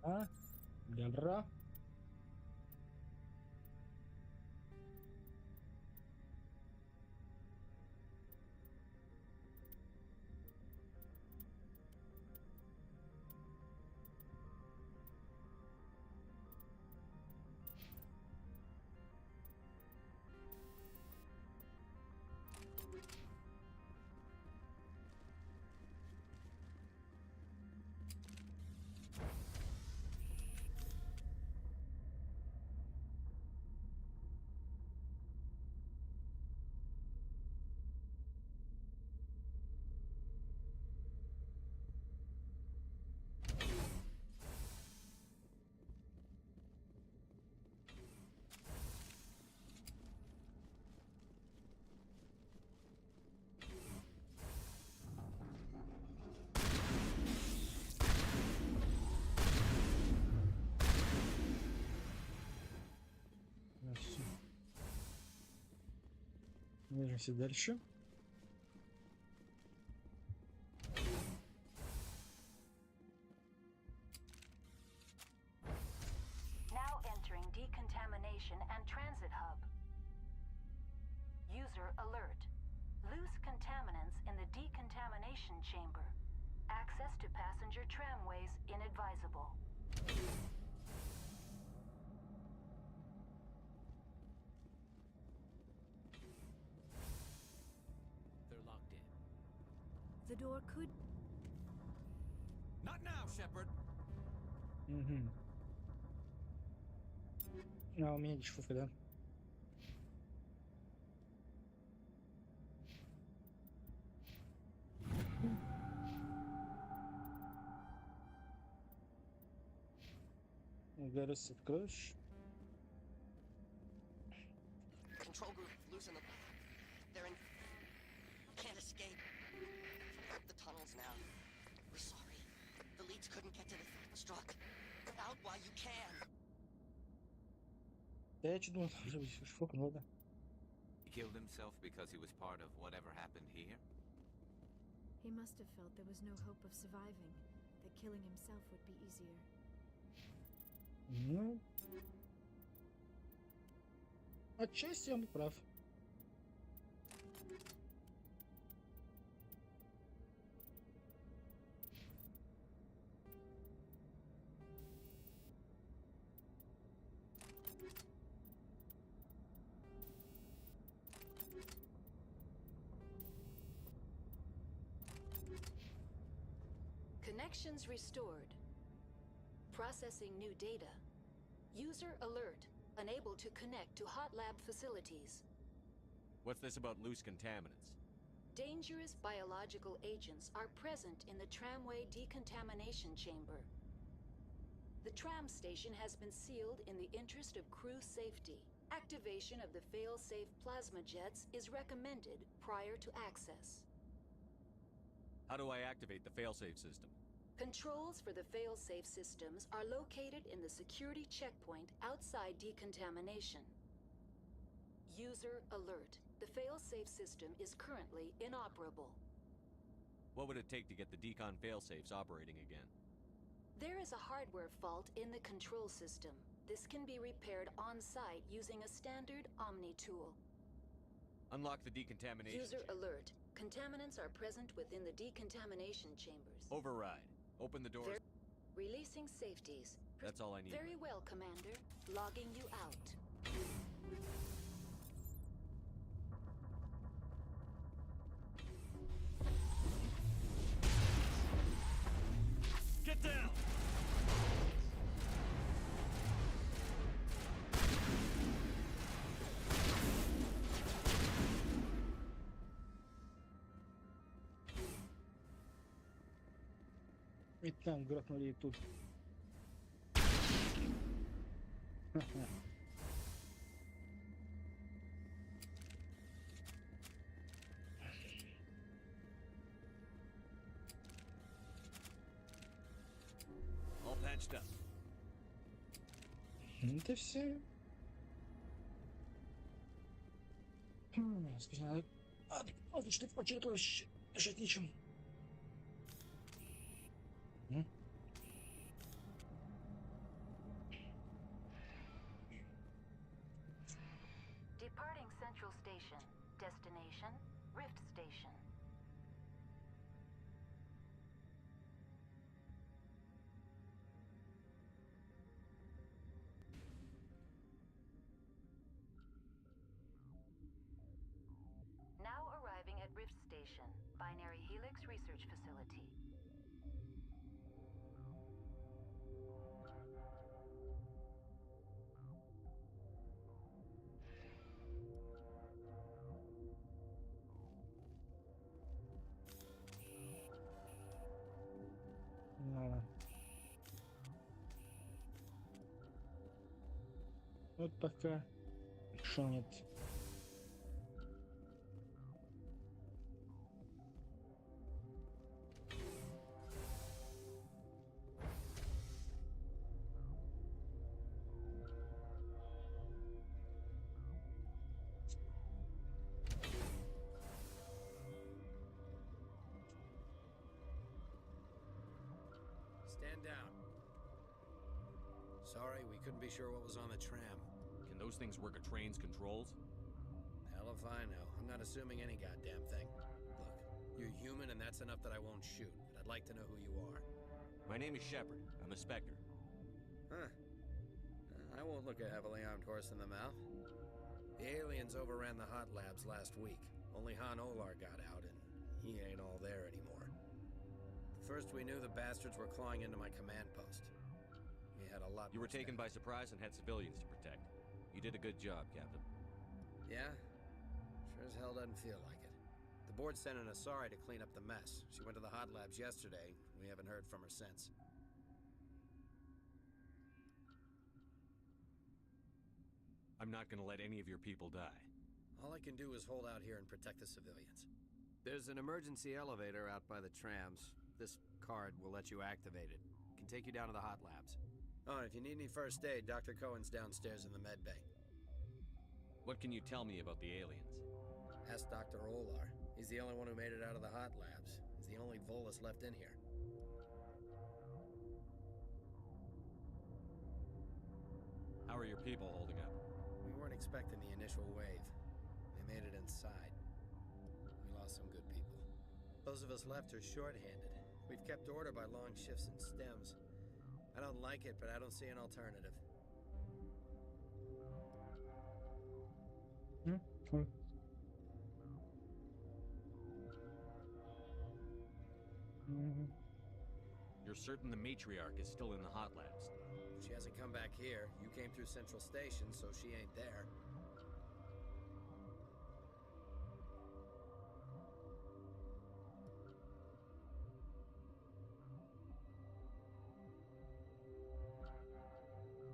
А? Добра. Движемся дальше. Now entering decontamination and transit hub. User alert. Loose contaminants in the decontamination chamber. Access to passenger tramways inadvisable. They're locked in. The door could... Not now, Shepard. Угу. А, у меня дешевка, да? Гаррис, откроешь? Control group losing them. They're in. Can't escape. The tunnels now. We're sorry. The leads couldn't get to the struck. Get out while you can. Да я чуть думал, уже дешевка, ну ладно. He killed himself because he was part of whatever happened here? He must have felt there was no hope of surviving, that killing himself would be easier. Ну... Отчасти он прав. Connections restored. Processing new data. User alert. Unable to connect to hot lab facilities. What's this about loose contaminants? Dangerous biological agents are present in the tramway decontamination chamber. The tram station has been sealed in the interest of crew safety. Activation of the fail-safe plasma jets is recommended prior to access. How do I activate the failsafe system? Controls for the fail-safe systems are located in the security checkpoint outside decontamination. User alert. The fail-safe system is currently inoperable. What would it take to get the decon failsafes operating again? There is a hardware fault in the control system. This can be repaired on-site using a standard Omni tool. Unlock the decontamination User chamber. alert. Contaminants are present within the decontamination chambers. Override. Open the doors. Releasing safeties. That's all I need. Very well, Commander. Logging you out. Get down! И там грохнули и тут. Ха-ха. All patched up. Это все. Специально. Что это почему-то дышать нечем. Departing Central Station. Destination, Rift Station. Now arriving at Rift Station, Binary Helix Research Facility. Вот пока шо нет. Stand down. Sorry, we couldn't be sure what was on the tram. Can those things work a train's controls? Hell if I know. I'm not assuming any goddamn thing. Look, you're human and that's enough that I won't shoot, but I'd like to know who you are. My name is Shepard. I'm a Spectre. Huh. I won't look a heavily armed horse in the mouth. The aliens overran the hot labs last week. Only Han Olar got out, and he ain't all there anymore. First we knew the bastards were clawing into my command post. We had a lot. You were taken by surprise and had civilians to protect. You did a good job, Captain. Yeah? Sure as hell doesn't feel like it. The board sent an Asari to clean up the mess. She went to the hot labs yesterday. We haven't heard from her since. I'm not gonna let any of your people die. All I can do is hold out here and protect the civilians. There's an emergency elevator out by the trams. This card will let you activate it. It can take you down to the hot labs. Oh, and if you need any first aid, Dr. Cohen's downstairs in the med bay. What can you tell me about the aliens? Ask Dr. Olar. He's the only one who made it out of the hot labs. He's the only Volus left in here. How are your people holding up? We weren't expecting the initial wave. They made it inside. We lost some good people. Those of us left are short-handed. We've kept order by long shifts and stems. I don't like it, but I don't see an alternative. Cool. You're certain the matriarch is still in the hot labs? She hasn't come back here. You came through Central Station, so she ain't there.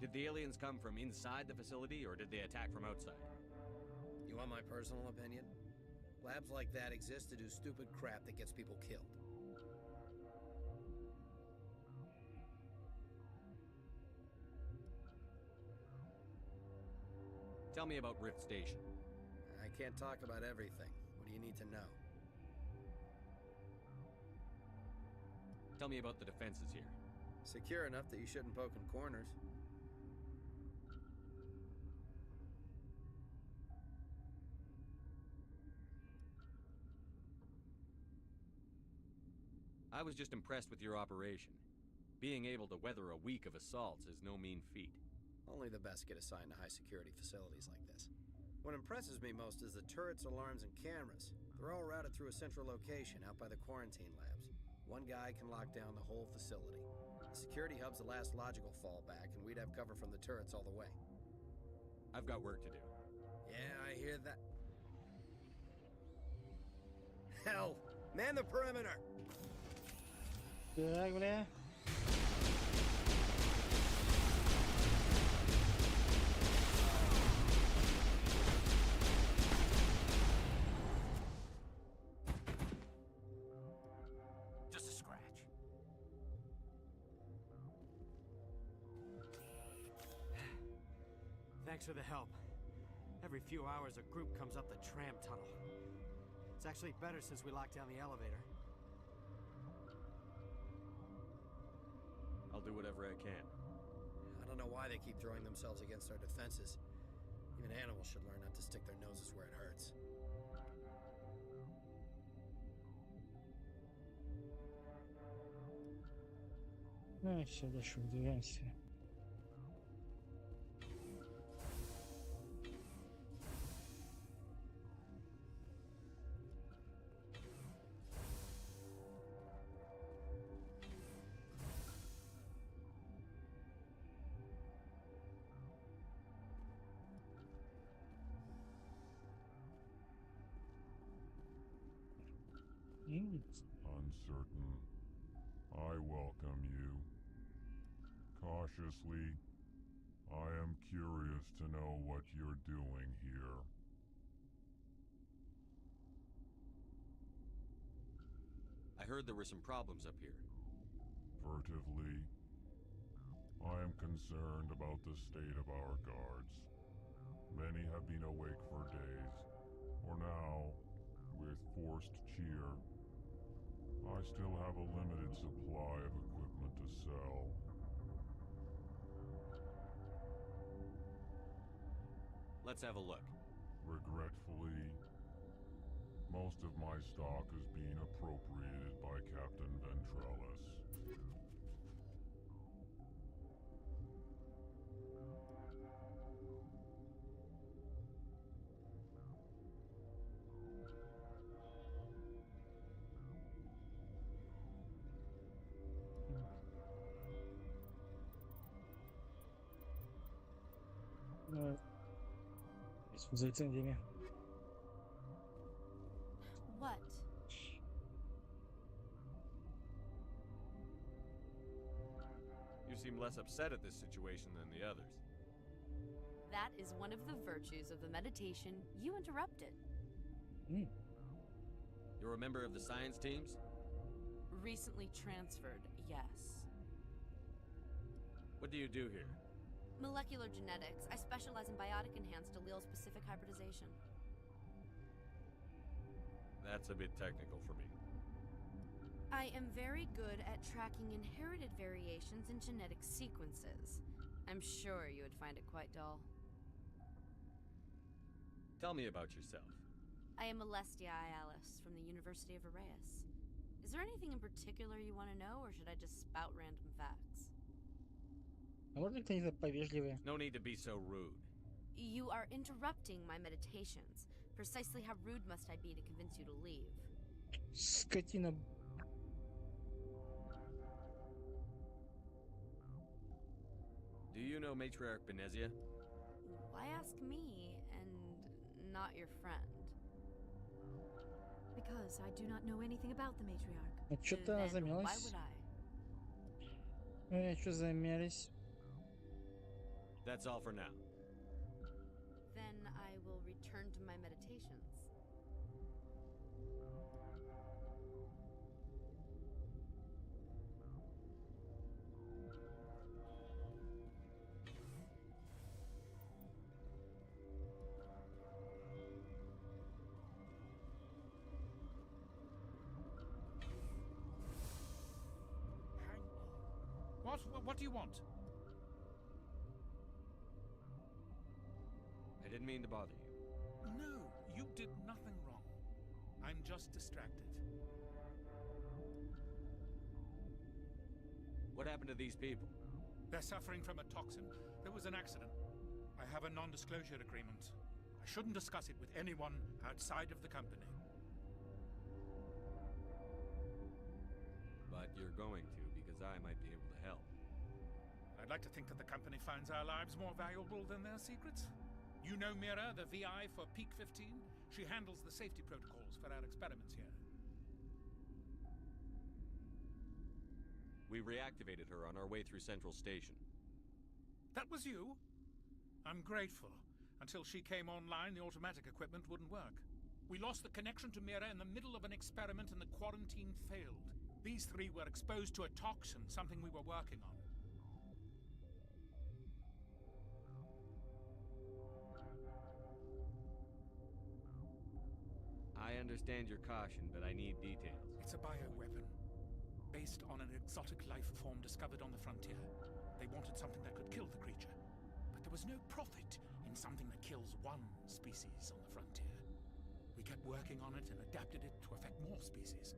Did the aliens come from inside the facility, or did they attack from outside? You want my personal opinion? Labs like that exist to do stupid crap that gets people killed. Tell me about Rift Station. I can't talk about everything. What do you need to know? Tell me about the defenses here. Secure enough that you shouldn't poke in corners. I was just impressed with your operation. Being able to weather a week of assaults is no mean feat. Only the best get assigned to high-security facilities like this. What impresses me most is the turrets, alarms, and cameras. They're all routed through a central location out by the quarantine labs. One guy can lock down the whole facility. The security hub's the last logical fallback, and we'd have cover from the turrets all the way. I've got work to do. Yeah, I hear that. Hell! Man the perimeter! Так, бля. Just a scratch. Thanks for the help. Every few hours a group comes up the tram tunnel. It's actually better since we locked down the elevator. I'll do whatever I can. I don't know why they keep throwing themselves against our defenses. Even animals should learn not to stick their noses where it hurts. Ну, все, дальше выдвигаемся. Uncertain. I welcome you. Cautiously, I am curious to know what you're doing here. I heard there were some problems up here. Furtively, I am concerned about the state of our guards. Many have been awake for days, or now, with forced cheer. I still have a limited supply of equipment to sell. Let's have a look. Regretfully, most of my stock is being appropriated by Captain Ventrellis. За лицензиями. What? You seem less upset at this situation than the others. That is one of the virtues of the meditation you interrupted. You're a member of the science teams? Recently transferred, yes. What do you do here? Molecular genetics. I specialize in biotic-enhanced allele-specific hybridization. That's a bit technical for me. I am very good at tracking inherited variations in genetic sequences. I'm sure you would find it quite dull. Tell me about yourself. I am Alestia Alice from the University of Arraeus. Is there anything in particular you want to know, or should I just spout random facts? А можно кто-нибудь повежливее? No need to be so rude. You are interrupting my meditations. Precisely how rude must I be to convince you to leave? Скотина. Do you know Matriarch Benezia? Why ask me and not your friend? Because I do not know anything about the matriarch. А что-то она Why замялась. would I? Что замялись? That's all for now. Then I will return to my meditations. What do you want? I didn't mean to bother you. No, you did nothing wrong. I'm just distracted. What happened to these people? They're suffering from a toxin. There was an accident. I have a non-disclosure agreement. I shouldn't discuss it with anyone outside of the company. But you're going to, because I might be able to help. I'd like to think that the company finds our lives more valuable than their secrets. You know Mira, the VI for Peak 15? She handles the safety protocols for our experiments here. We reactivated her on our way through Central Station. That was you? I'm grateful. Until she came online, the automatic equipment wouldn't work. We lost the connection to Mira in the middle of an experiment and the quarantine failed. These three were exposed to a toxin, something we were working on. I understand your caution, but I need details. It's a bioweapon, based on an exotic life form discovered on the frontier. They wanted something that could kill the creature, but there was no profit in something that kills one species on the frontier. We kept working on it and adapted it to affect more species.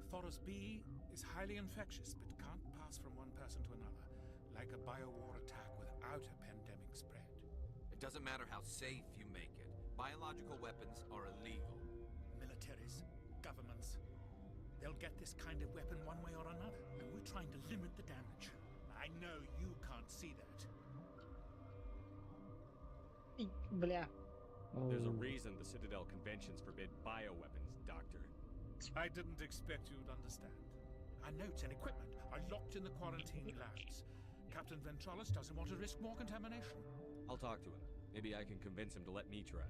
Thoros B is highly infectious, but can't pass from one person to another, like a biowar attack without a pandemic spread. It doesn't matter how safe you make it. Biological weapons are illegal. Militaries, governments, they'll get this kind of weapon one way or another, and we're trying to limit the damage. I know you can't see that. Бля. There's a reason the Citadel conventions forbid bioweapons, Doctor. I didn't expect you'd understand. Our notes and equipment are locked in the quarantine labs. Captain Ventralis doesn't want to risk more contamination. I'll talk to him. Maybe I can convince him to let me try.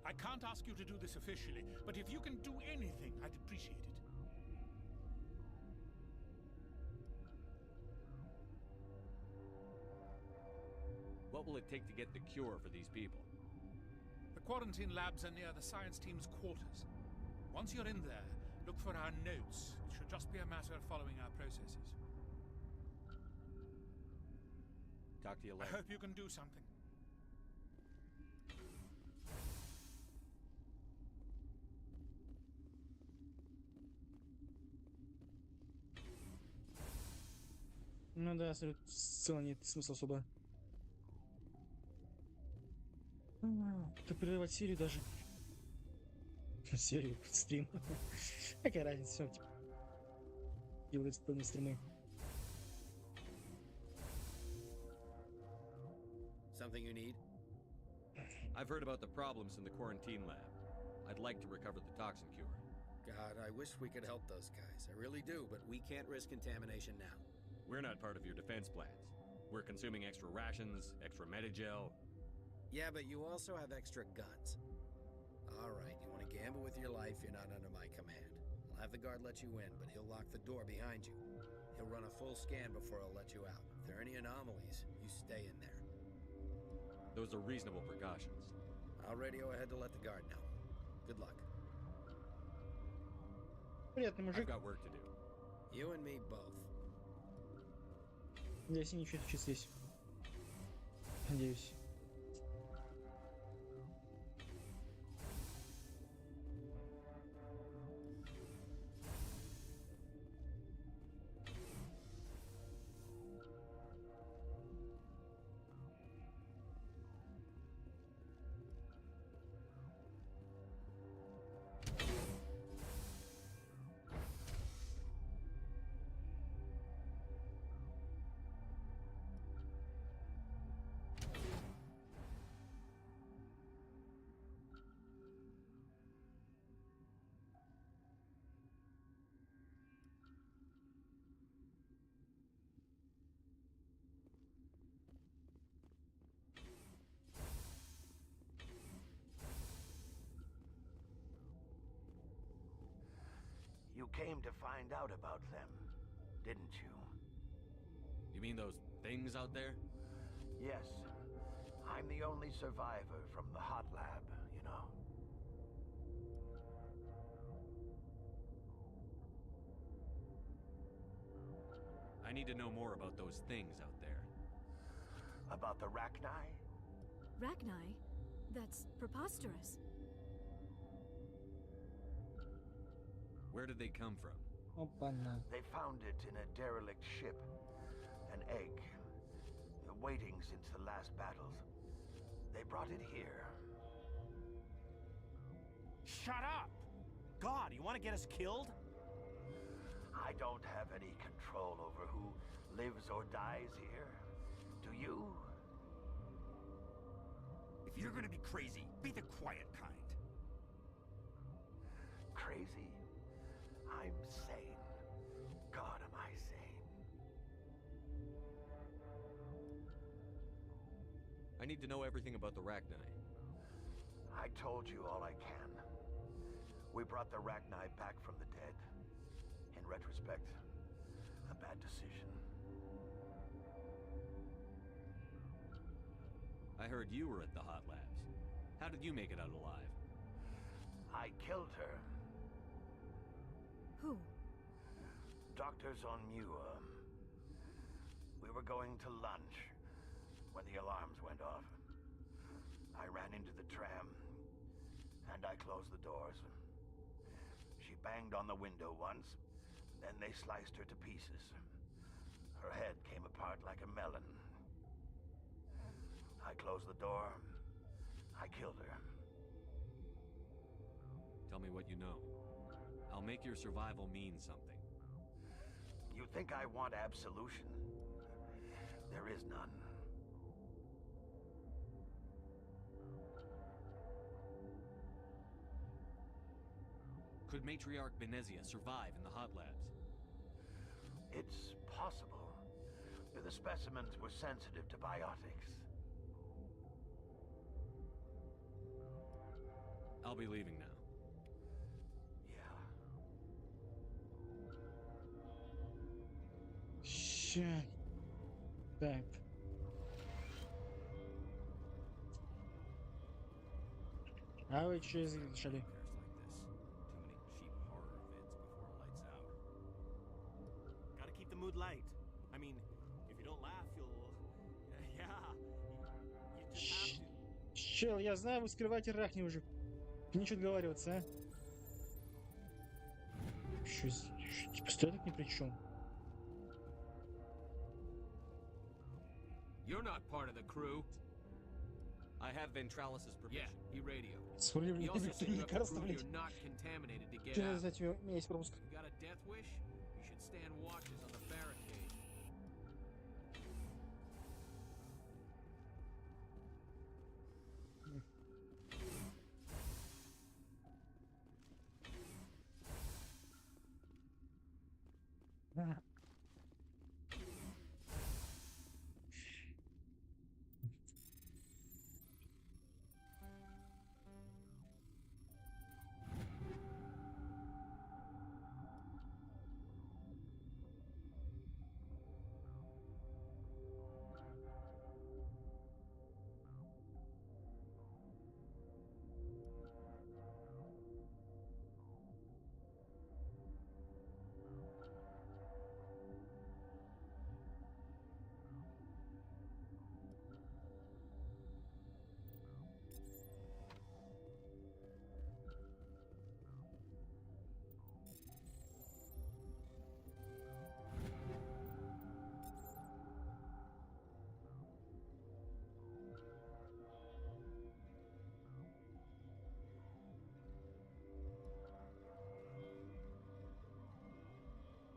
I can't ask you to do this officially, but if you can do anything, I'd appreciate it. What will it take to get the cure for these people? The quarantine labs are near the science team's quarters. Once you're in there, look for our notes. It should just be a matter of following our processes. Talk to you I later. hope you can do something. Ну да, в целом нет смысла особо. Так прерывать серию даже. Серию, стрим. Какая разница, типа. Делается полные стримы. Something you need? I've heard about the problems in the quarantine lab. I'd like to recover the toxin cure. God, I wish we could help those guys. I really do, but we can't risk contamination now. We're not part of your defense plans. We're consuming extra rations, extra Medigel. Yeah, but you also have extra guns. All right, you want to gamble with your life, you're not under my command. I'll have the guard let you in, but he'll lock the door behind you. He'll run a full scan before he'll let you out. If there are any anomalies, you stay in there. Those are reasonable precautions. I'll radio ahead to let the guard know. Good luck. Приятный мужик. I've got work to do. You and me both. Здесь ничего тут здесь. Надеюсь. You came to find out about them, didn't you? You mean those things out there? Yes. I'm the only survivor from the hot lab, you know. I need to know more about those things out there. About the Rachni? Rachni? That's preposterous. Where did they come from? Опа-на. They found it in a derelict ship. An egg. Waiting since the last battles. They brought it here. Shut up! God, you want to get us killed? I don't have any control over who lives or dies here. Do you? If you're gonna be crazy, be the quiet kind. Crazy? I'm sane. God, am I sane? I need to know everything about the Rachni. I told you all I can. We brought the Rachni back from the dead. In retrospect, a bad decision. I heard you were at the hot labs. How did you make it out alive? I killed her. Who? Dr. Zonmua. We were going to lunch when the alarms went off. I ran into the tram, and I closed the doors. She banged on the window once, then they sliced her to pieces. Her head came apart like a melon. I closed the door. I killed her. Tell me what you know. I'll make your survival mean something. You think I want absolution? There is none. Could Matriarch Benezia survive in the hot labs? It's possible. The specimens were sensitive to biotics. I'll be leaving now. Ща. Так. А вы что изрешили? Gotta keep the mood light. I mean, if you don't laugh, you'll... Yeah, you just have to. Чел, я знаю, вы скрываете Рахни уже. Нечего договариваться, а? Что, типа, стой тут ни при чем. You're not part of the crew. I have Ventralis's permission. Yeah, he radioed. Смотри, He also said you have to лекарства, prove блядь. you're not contaminated to get Что out. за этим у меня есть пропуск? You got a death wish? You should stand watches on the barricade.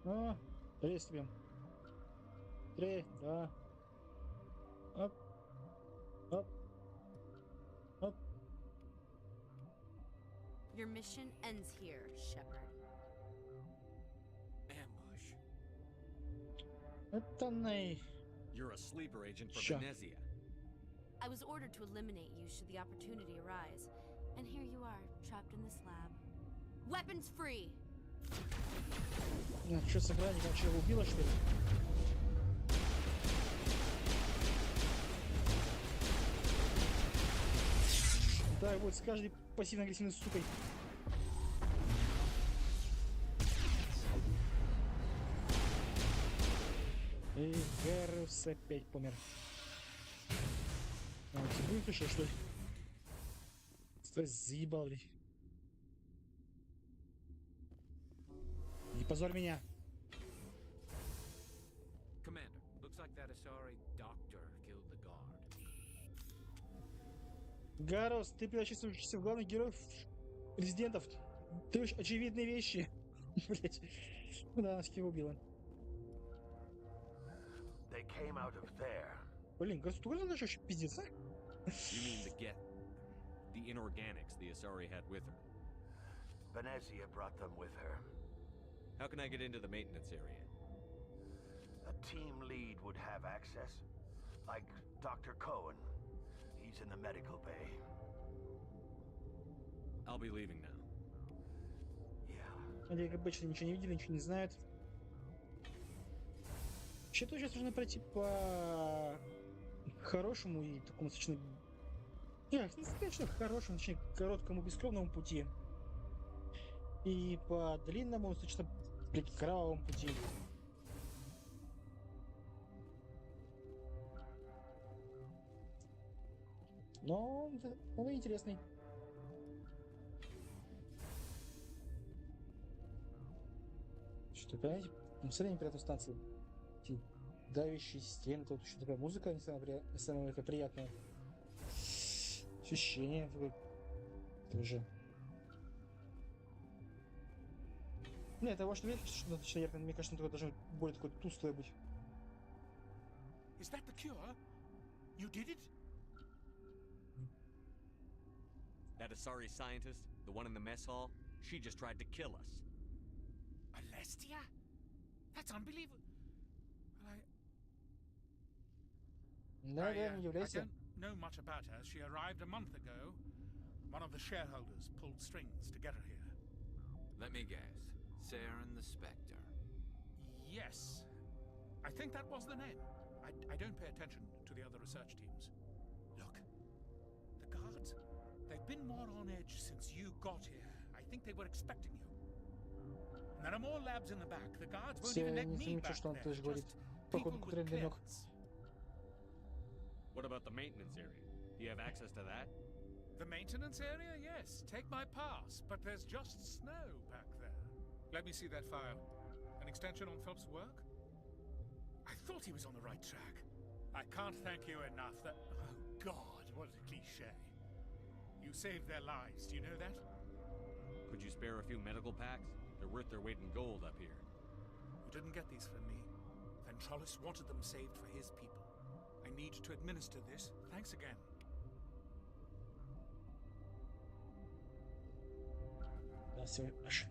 А, действуем. 3, 2. Оп. Оп. Оп. Your mission ends here, Shepard. Ambush. Это не... You're a sleeper agent for Sure. Venezia. I was ordered to eliminate you should the opportunity arise. And here you are, trapped in this lab. Weapons free! А, что с охранником? Что, его убило, что ли? Да, вот с каждой пассивно-агрессивной сукой. И Гарус опять помер. А, ты выключил, что ли? Стой, заебал, блядь. Не позорь меня. Commander, looks like that Asari doctor killed the guard. Гарус, ты превращаешься в главных героев резидентов. Ты говоришь очевидные вещи. Блять. Да, она его убила. They came out of there. Блин, Гарус, ты тоже знаешь, что пиздец, а? You mean the inorganics the Asari had with her? Venezia brought them with her. How can I get into the maintenance area? A team lead would have access. Like Dr. Cohen. He's in the medical bay. I'll be leaving now. Они, как обычно, ничего не видели, ничего не знают. Вообще-то сейчас нужно пройти по хорошему и такому достаточно... Нет, не сказать, что хорошему, точнее, короткому, бескровному пути. И по длинному, достаточно кровавому пути. Но он интересный. Что, понимаете, посмотрите неприятную станцию. Эти давящие стены, тут еще такая музыка не самая такая приятная. Ощущение такое тоже. Нет, того, что видишь, что достаточно ярко, мне кажется, такое должно более такое тусклое быть. Is that the cure? You did it? That Asari scientist, the one in the mess hall, she just tried to kill us. Alestia? That's unbelievable. Well, I don't know much about her. She arrived a month ago. One of the shareholders pulled strings to get her here. Let me guess. Saren the Spectre. Yes. I think that was the name. I don't pay attention to the other research teams. Look. The guards, they've been more on edge since you got here. I think they were expecting you. And there are more labs in the back. The guards won't even let me back there. Just people with clearance. What about the maintenance area? Do you have access to that? The maintenance area? Yes. Take my pass. But there's just snow back there. Let me see that file. An extension on Phelps' work? I thought he was on the right track. I can't thank you enough. That... Oh, God, what a cliché. You saved their lives. Do you know that? Could you spare a few medical packs? They're worth their weight in gold up here. You didn't get these from me. Ventrolis wanted them saved for his people. I need to administer this. Thanks again. Да, все, аж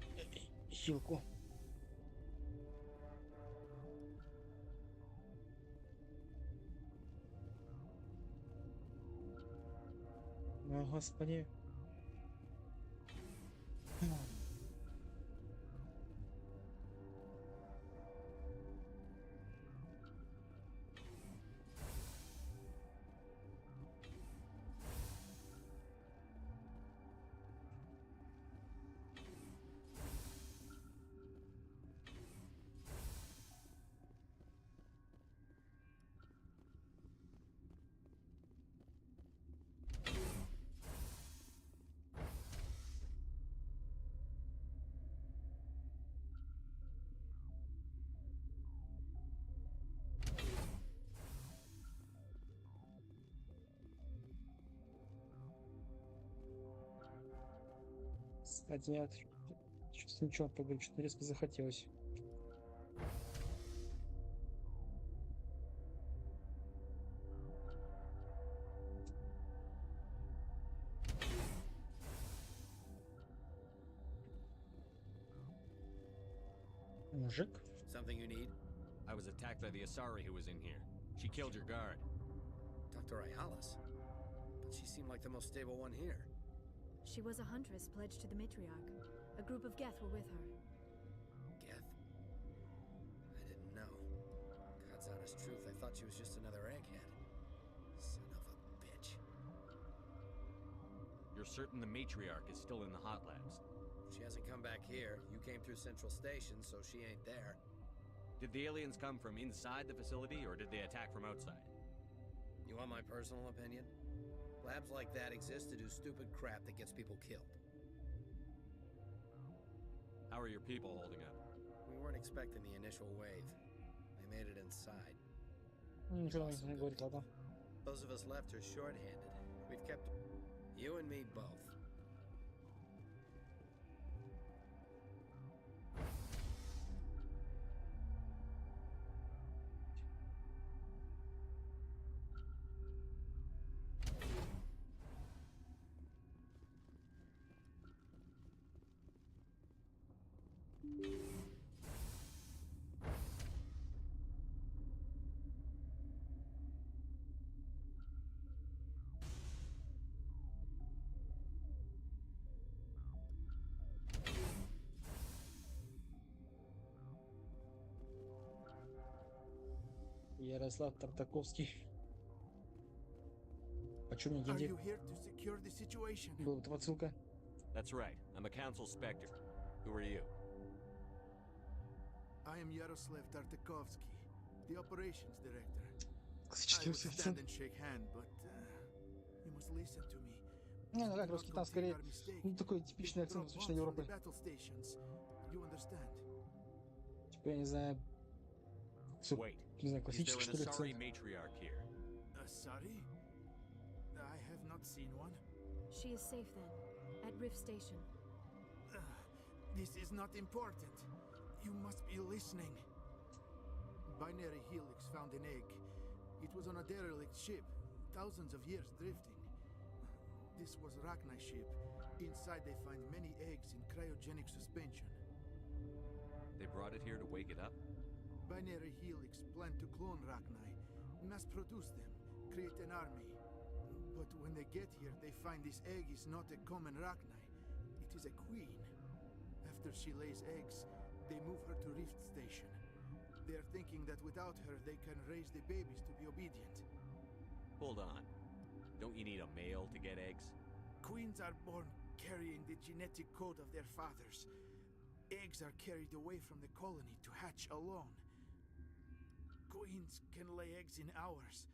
хилку. О, Господи. Кстати, что-то ничего поговорить, что-то резко захотелось. Мужик? Something you need? I was attacked by the Asari who was in here. She killed your guard. Dr. Ayalas? But she seemed like the most stable one here. She was a huntress pledged to the matriarch. A group of Geth were with her. Geth? I didn't know. God's honest truth, I thought she was just another egghead. Son of a bitch. You're certain the matriarch is still in the hot labs? She hasn't come back here. You came through Central Station, so she ain't there. Did the aliens come from inside the facility, or did they attack from outside? You want my personal opinion? Labs like that exist to do stupid crap that gets people killed. How are your people holding up? We weren't expecting the initial wave. They made it inside. Ничего не говорит, ладно. Those of us left are short-handed. We've kept... You and me both. Ярослав Тартаковский. Почему мне Are деньги? you here to secure the situation? Была там отсылка. That's right. I'm a council specter. Who are you? I am Yaroslav Tartakovsky, the operations director. I Чтил would все stand and shake hand, but you must listen to me. Не, ну как, Do not русский там continue скорее, our mistake. ну такой типичный We акцент drop Восточной bombs from Европы. the battle stations. You understand? Типа, я не знаю, Wait. не знаю, Is there классический an что ли Asari акцент. matriarch here? Sorry? I have not seen one. She is safe then, at Rift Station. This is not important. You must be listening. Binary Helix found an egg. It was on a derelict ship, thousands of years drifting. This was Rachni ship. Inside they find many eggs in cryogenic suspension. They brought it here to wake it up? Binary Helix planned to clone Rachni, mass produce them, create an army. But when they get here, they find this egg is not a common Rachni. It is a queen. After she lays eggs, they move her to Rift Station. They are thinking that without her, they can raise the babies to be obedient. Hold on. Don't you need a male to get eggs? Queens are born carrying the genetic code of their fathers. Eggs are carried away from the colony to hatch alone. Queens can lay eggs in hours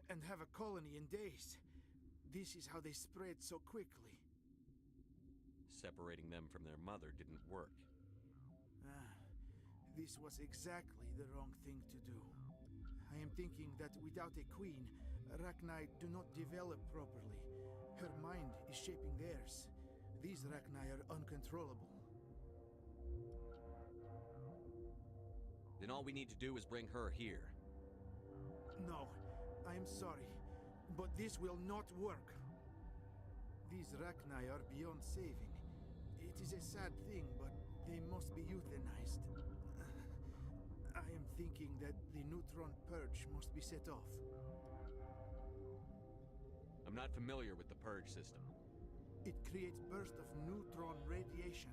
and have a colony in days. This is how they spread so quickly. Separating them from their mother didn't work. This was exactly the wrong thing to do. I am thinking that without a queen, Rachni do not develop properly. Her mind is shaping theirs. These Rachni are uncontrollable. Then all we need to do is bring her here. No, I am sorry, but this will not work. These Rachni are beyond saving. It is a sad thing, but they must be euthanized. I am thinking that the neutron purge must be set off. I'm not familiar with the purge system. It creates bursts of neutron radiation,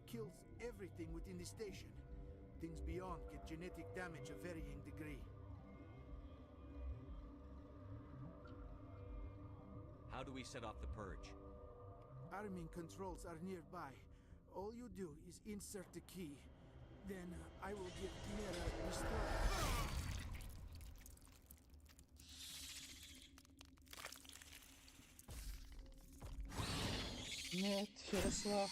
kills everything within the station. Things beyond get genetic damage of varying degree. How do we set off the purge? Arming controls are nearby. All you do is insert the key. Then I will give Chimera restore. Нет, Ярослав.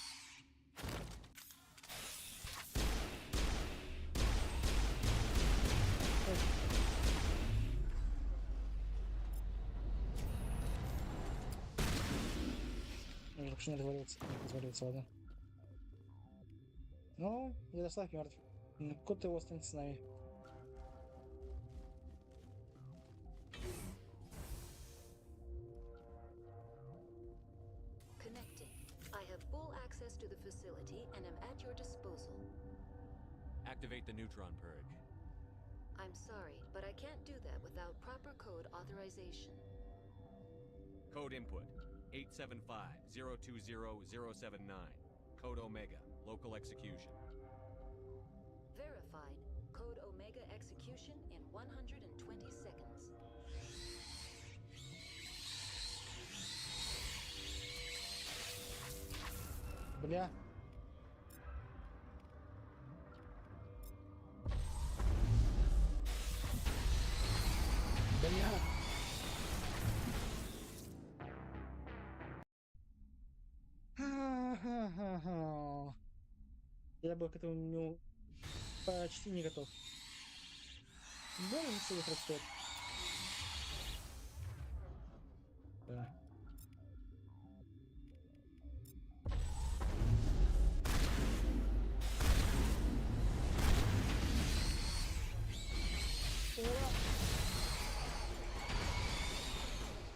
Я вообще не разваливаться, ладно. Ну, Ярослав мертв. Кот его останется с нами. Connecting. I have full access to the facility and am at your disposal. Activate the neutron purge. I'm sorry, but I can't do that without proper code authorization. Code input 875-020-079. Code Omega, local execution. Verified. Code Omega execution in 120 seconds. Бля. Бля. Ха-ха-ха-ха. Я был к этому почти не готов. Больно целых растет. Да.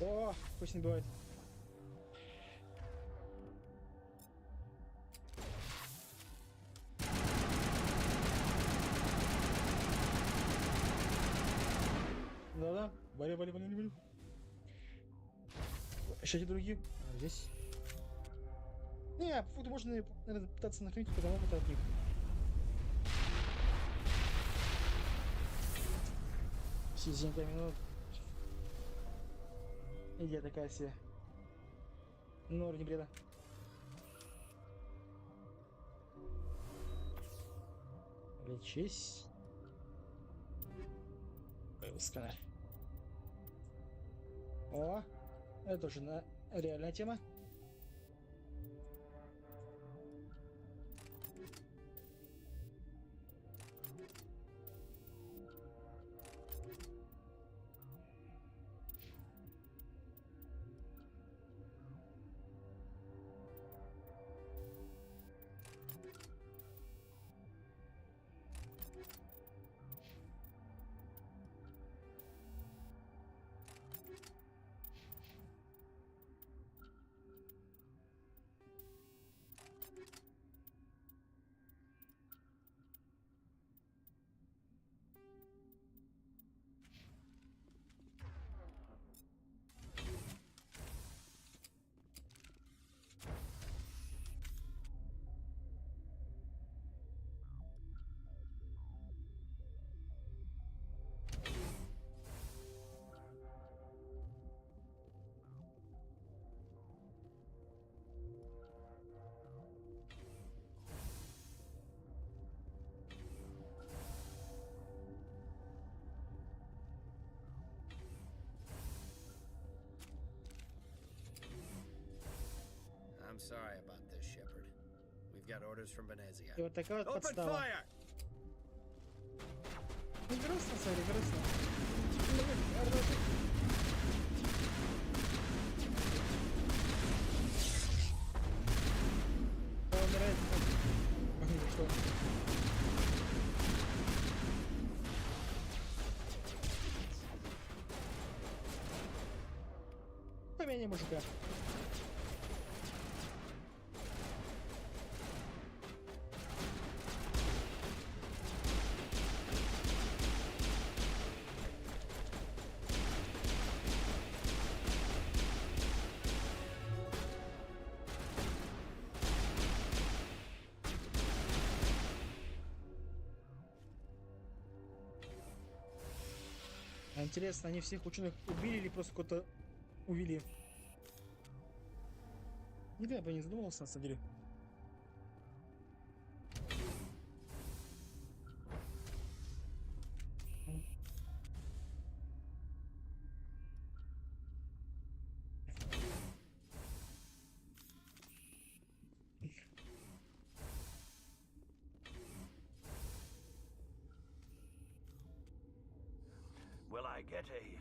О, пусть не бывает. Да-да, вали. Еще эти другие. А, здесь. Не, по факту можно, наверное, пытаться накрыть по одному от них. Сизенька минут. Идея такая себе. Ну, не бреда. Лечись. Сканер. О, это тоже реальная тема. I'm sorry about this, Shepard. We've got orders from Venezia. И вот такая вот Open подстава. fire! Не грустно, смотри, грустно. Он умирает. Что? Помяни мужика. Интересно, они всех ученых убили или просто кого-то увели? Никогда бы не задумывался, на самом деле. Will I get a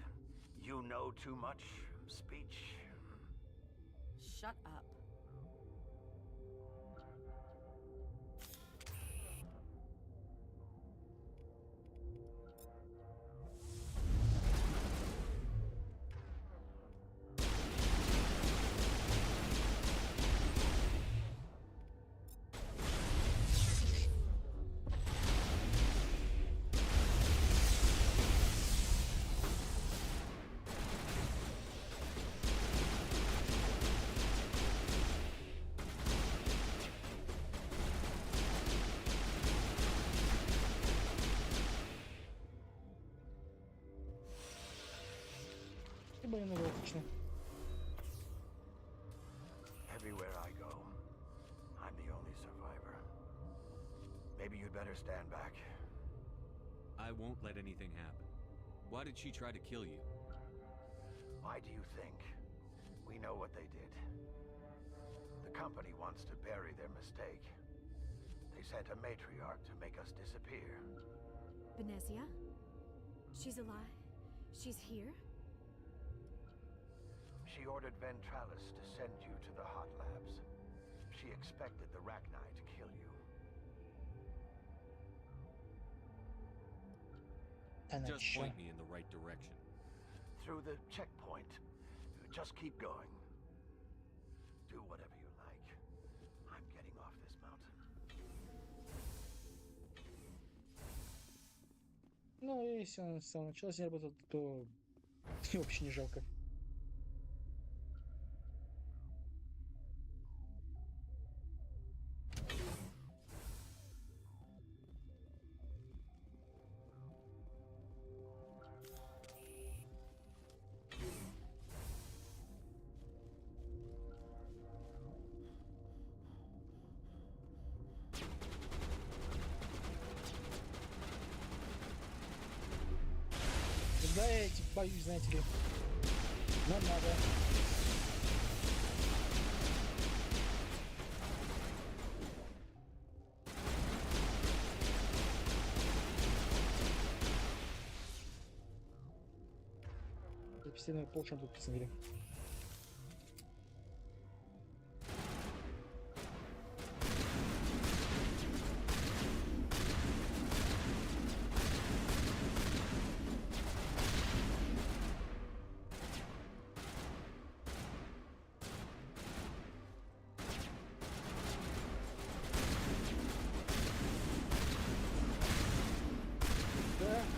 you know too much speech? Shut up. Ибо немного отлично. Everywhere I go, I'm the only survivor. Maybe you'd better stand back. I won't let anything happen. Why did she try to kill you? Why do you think? We know what they did. The company wants to bury their mistake. They sent a matriarch to make us disappear. Venezia? She's alive? She's here? She ordered Ventralis to send you to the hot labs. She expected the Rachni to kill you. Just point me in the right direction. Through the checkpoint. Just keep going. Do whatever you like. I'm getting off this mountain. Ну, если он с самого начала не работал, то вообще не жалко. Да, я этих боюсь, знаете ли. Но надо. Я постоянно полшага тут, на самом деле.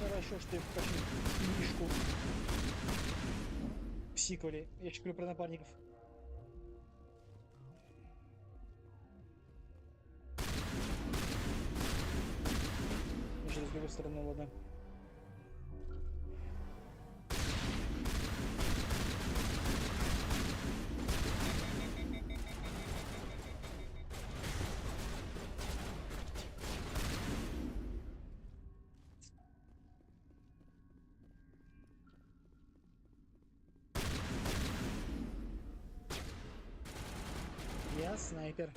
Хорошо, что я покажу книжку. Псиквали. Я сейчас говорю про напарников. Уже с другой стороны, ладно. Я снайпер.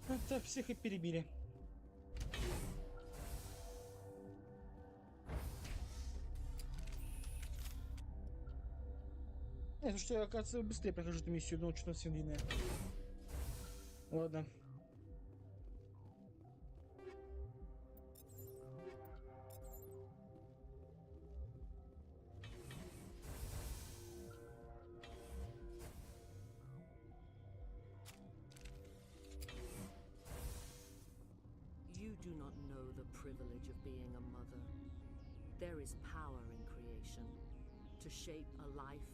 Это всех и перебили. Нет, что я, оказывается, быстрее прохожу эту миссию, но что-то все длинное. Ладно. You do not know the privilege of being a mother. There is power in creation. To shape a life,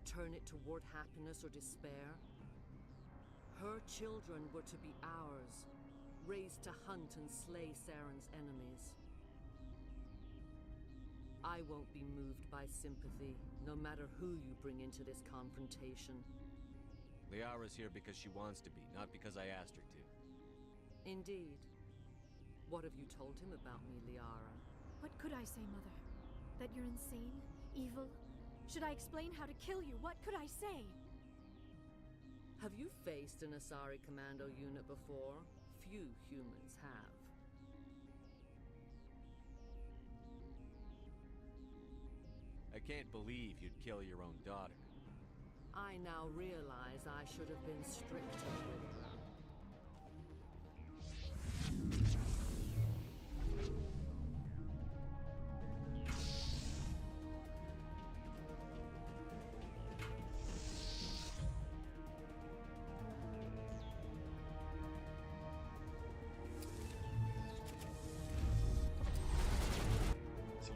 turn it toward happiness or despair. Her children were to be ours, raised to hunt and slay Saren's enemies. I won't be moved by sympathy, no matter who you bring into this confrontation. Liara's here because she wants to be, not because I asked her to. Indeed. What have you told him about me, Liara? What could I say, Mother? That you're insane? Evil? Should I explain how to kill you? What could I say? Have you faced an Asari commando unit before? Few humans have. I can't believe you'd kill your own daughter. I now realize I should have been stricter with her.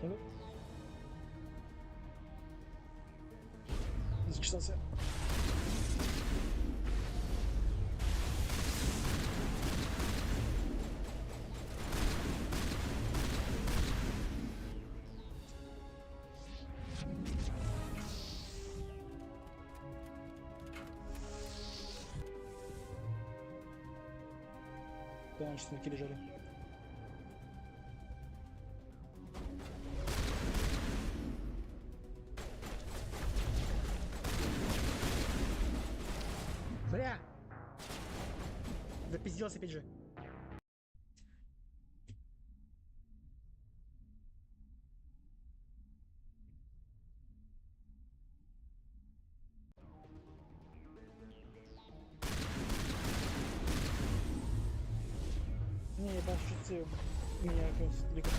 Секунду. Зачесался. Да, они что-то лежали. Бля! Запизделся опять же. Не, я бачу, меня далеко.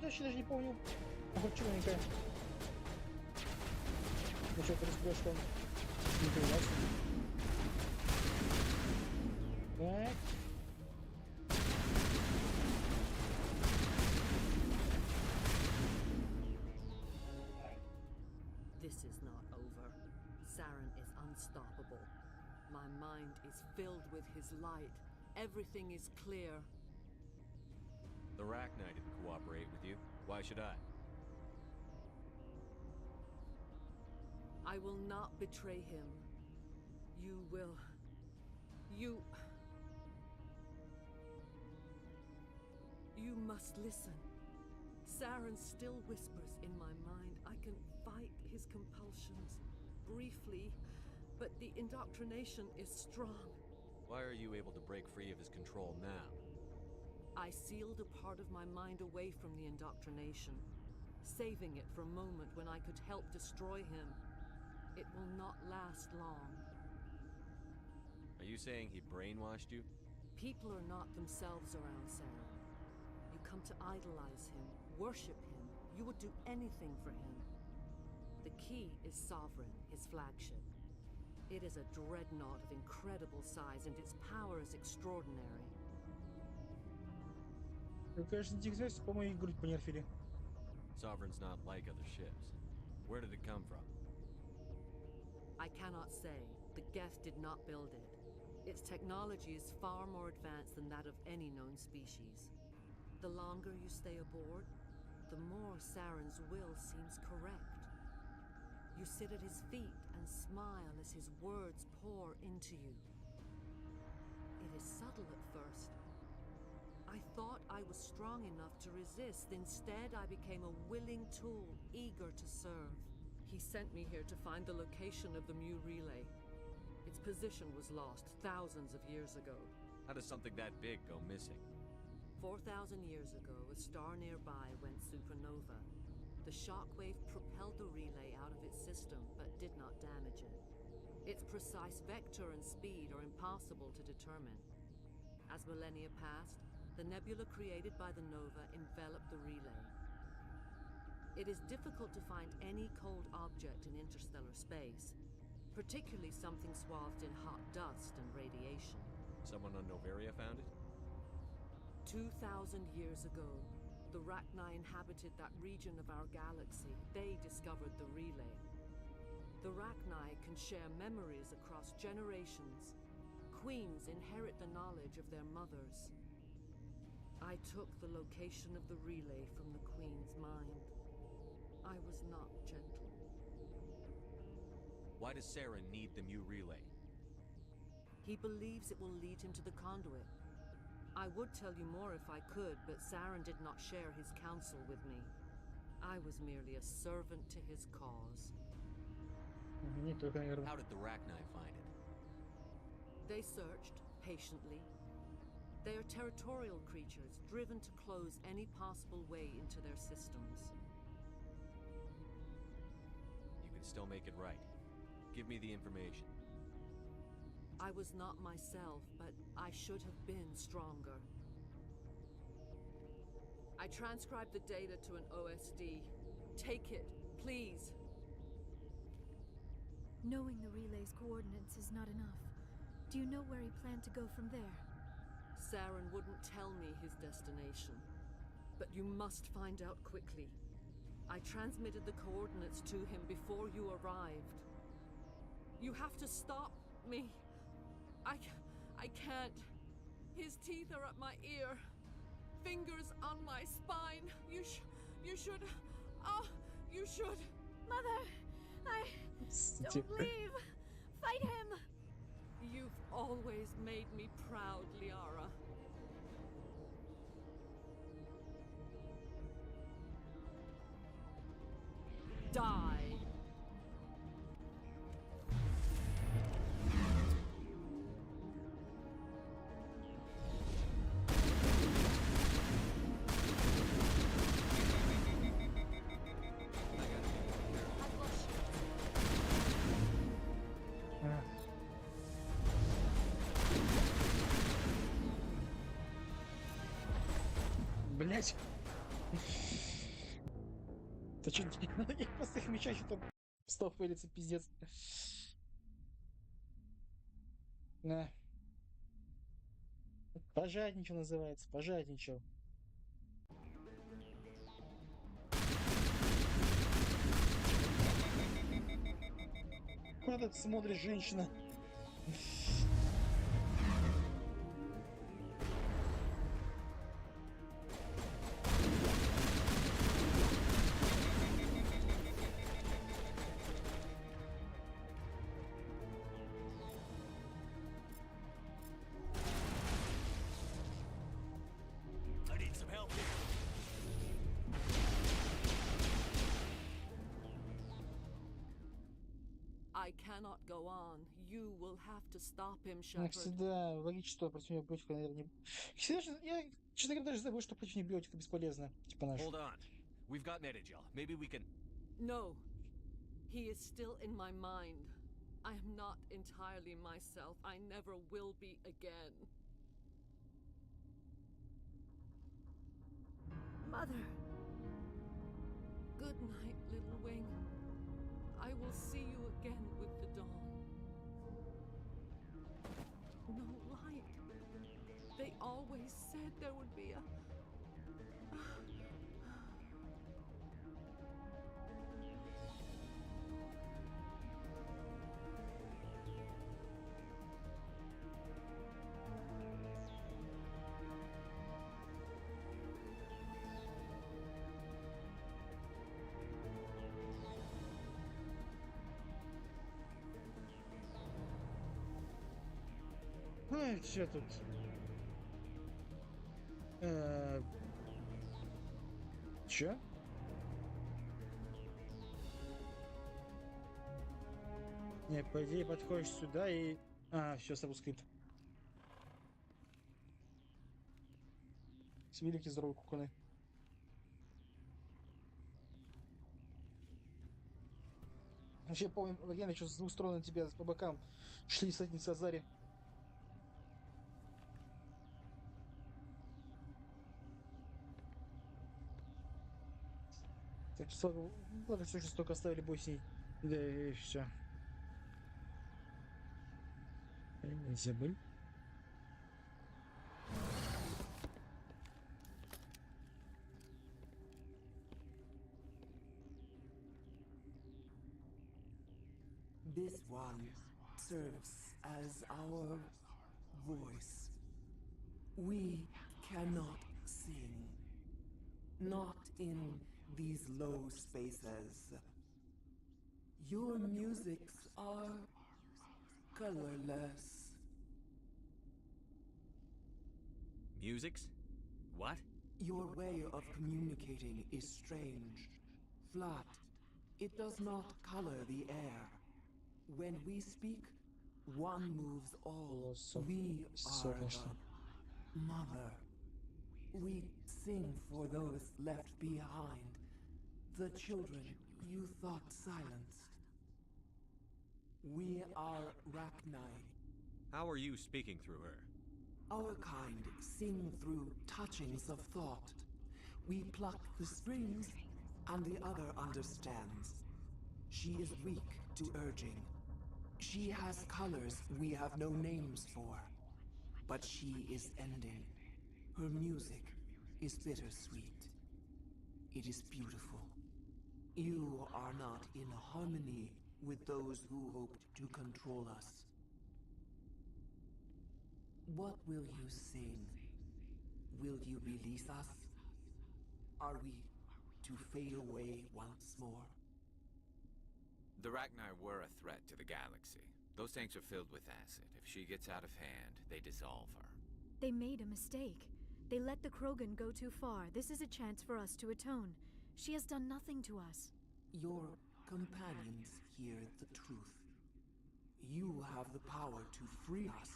Вообще даже не помню. Хоть чего-нибудь. Ну что, перескрою, что он не появлялся. Так. This is not over. Saren is unstoppable. My mind is filled with his light. Everything is clear. The Rachni didn't cooperate with you. Why should I? I will not betray him. You will. You must listen. Saren still whispers in my mind. I can fight his compulsions briefly, but the indoctrination is strong. Why are you able to break free of his control now? I sealed a part of my mind away from the indoctrination, saving it for a moment when I could help destroy him. It will not last long. Are you saying he brainwashed you? People are not themselves around Saren. You come to idolize him, worship him. You would do anything for him. The key is Sovereign, his flagship. It is a dreadnought of incredible size, and its power is extraordinary. Конечно, интересно, по-моему, грудь понерфили. Sovereign's not like other ships. Where did it come from? I cannot say. The Geth did not build it. Its technology is far more advanced than that of any known species. The longer you stay aboard, the more Saren's will seems correct. You sit at his feet and smile as his words pour into you. It is subtle at first. I thought I was strong enough to resist. Instead, I became a willing tool, eager to serve. He sent me here to find the location of the Mu relay. Its position was lost thousands of years ago. How does something that big go missing? 4,000 years ago, a star nearby went supernova. The shockwave propelled the relay out of its system, but did not damage it. Its precise vector and speed are impossible to determine. As millennia passed, the nebula created by the nova enveloped the relay. It is difficult to find any cold object in interstellar space, particularly something swathed in hot dust and radiation. Someone on Novaria found it? 2,000 years ago, the Rachni inhabited that region of our galaxy. They discovered the relay. The Rachni can share memories across generations. Queens inherit the knowledge of their mothers. I took the location of the relay from the Queen's mind. I was not gentle. Why does Saren need the Mu relay? He believes it will lead him to the conduit. I would tell you more if I could, but Saren did not share his counsel with me. I was merely a servant to his cause. How did the Rachni find it? They searched, patiently. They are territorial creatures, driven to close any possible way into their systems. You can still make it right. Give me the information. I was not myself, but I should have been stronger. I transcribed the data to an OSD. Take it, please. Knowing the relay's coordinates is not enough. Do you know where he planned to go from there? Saren wouldn't tell me his destination, but you must find out quickly. I transmitted the coordinates to him before you arrived. You have to stop me. I can't. His teeth are at my ear. Fingers on my spine. You should. Oh, you should. Mother, don't leave. Fight him. You've always made me proud, Liara. Die. Блять. Ты что, на таких простых мечах что-то стал пылиться, пиздец. На. Пожадничал называется, пожадничал. Куда ты смотришь, женщина? I cannot go on. You will have to stop him, Как Shepard. всегда, логично, что против него биотика, наверное, не... Я, честно говоря, даже забыл, что против него биотика бесполезна. Типа наш. Hold on. We've got Metagel. Maybe we can... No. He is still in my mind. I am not entirely myself. I never will be again. Mother. Good night, little wing. I will see you again with the dawn. No light. They always said there would be a... Ну и все тут. Чё? Не, по идее, подходишь сюда и... А, все, сабускрипт. Великий здоровый куконы. Вообще, помню, легенда, что с двух сторон на тебя по бокам шли садницы Азари. Так что, ладно, все, сейчас только оставили бой с ней. Да и все. Забыл. This one serves as our voice. We cannot sing. Not in these low spaces. Your musics are colorless. Musics? What? Your way of communicating is strange. Flat. It does not color the air. When we speak, one moves all. We are the mother. We sing for those left behind. The children you thought silenced. We are Rachni. How are you speaking through her? Our kind sing through touchings of thought. We pluck the strings, and the other understands. She is weak to urging. She has colors we have no names for. But she is ending. Her music is bittersweet. It is beautiful. You are not in harmony with those who hoped to control us. What will you sing? Will you release us? Are we to fade away once more? The Rachni were a threat to the galaxy. Those tanks are filled with acid. If she gets out of hand, they dissolve her. They made a mistake. They let the Krogan go too far. This is a chance for us to atone. She has done nothing to us. Your companions hear the truth. You have the power to free us,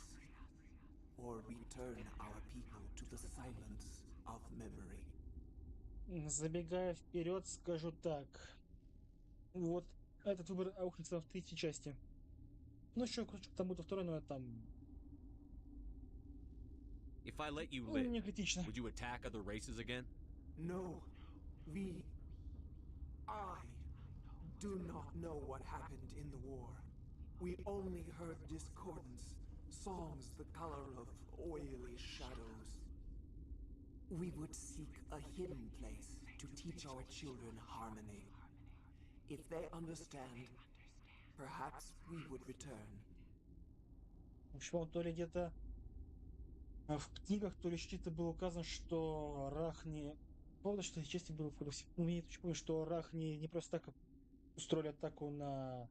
or return our people to the silence of memory. Забегая вперед, скажу так. Вот этот выбор аукнется в третьей части. Ну, еще там будет второй, но там... If I let you live, не критично. would you attack other races again? No, I do not know what happened in the war. We only heard discordance, songs the color of oily shadows. We would seek a hidden place to teach our children harmony. If they understand, perhaps we would return. В общем, он то ли где-то в книгах, то ли что-то было указано, что Рахни... Помню, что в части было... Мне очень помню, что Рахни не просто так устроили атаку на...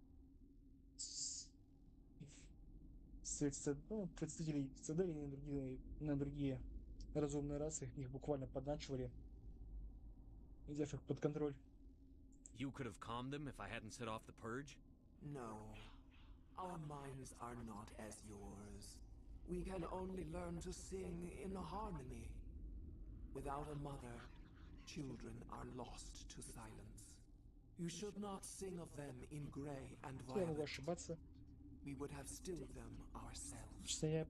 представителей ЦД и на другие разумные расы. Их буквально подначивали, взяв их под контроль. You could have calmed them if I hadn't set off the purge? No. Our minds are not as yours. We can only learn to sing in harmony. Without a mother, children are lost to silence. You should not sing of them in gray and Я могу violet. ошибаться. We would have stilled them ourselves. Что я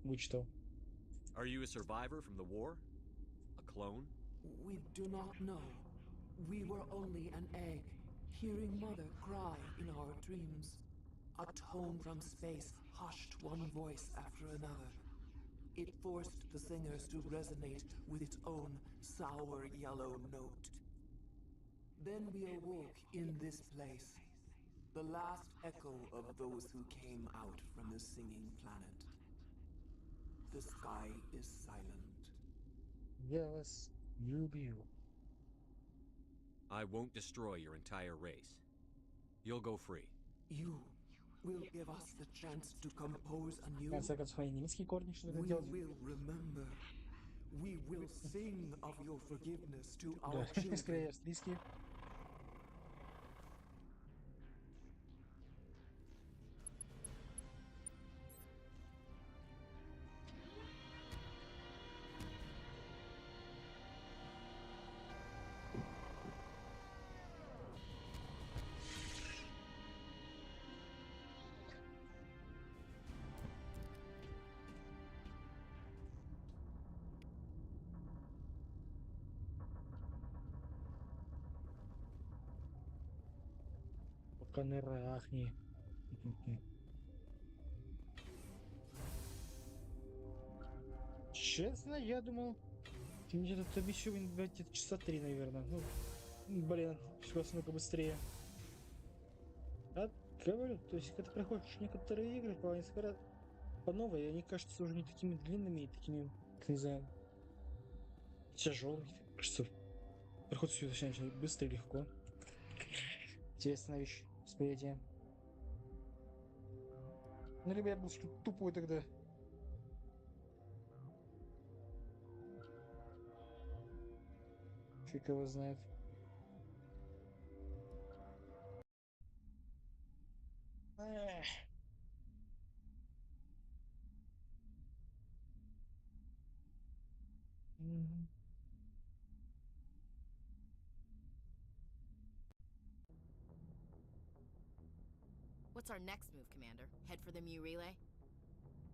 вычитал. Are you a survivor from the war? A clone? We do not know. We were only an egg, hearing mother cry in our dreams. A tone from space hushed one voice after another. It forced the singers to resonate with its own sour yellow note. Then we awoke in this place, the last echo of those who came out from the singing planet. The sky is silent. Я вас люблю. I won't destroy your entire race. You'll go free. You will give us the chance to compose anew. В конце концов, они немецкие корни, что это We делать. will remember. We will sing of your forgiveness to our Да, children. скорее австрийские. Канерахни. Честно, я думал, где-то еще где-то часа 3, наверное. Ну, блин, все намного быстрее. А, говорю, то есть, когда ты проходишь некоторые игры по несколько раз по новой, они кажутся уже не такими длинными и такими, как не знаю, тяжелыми. Кажется, проход все очень быстро и легко. Интересная вещь, восприятие. Ну, либо я был что-то тупой тогда. Фиг его знает. Эх. Мгм. What's our next move, Commander? Head for the Mu relay?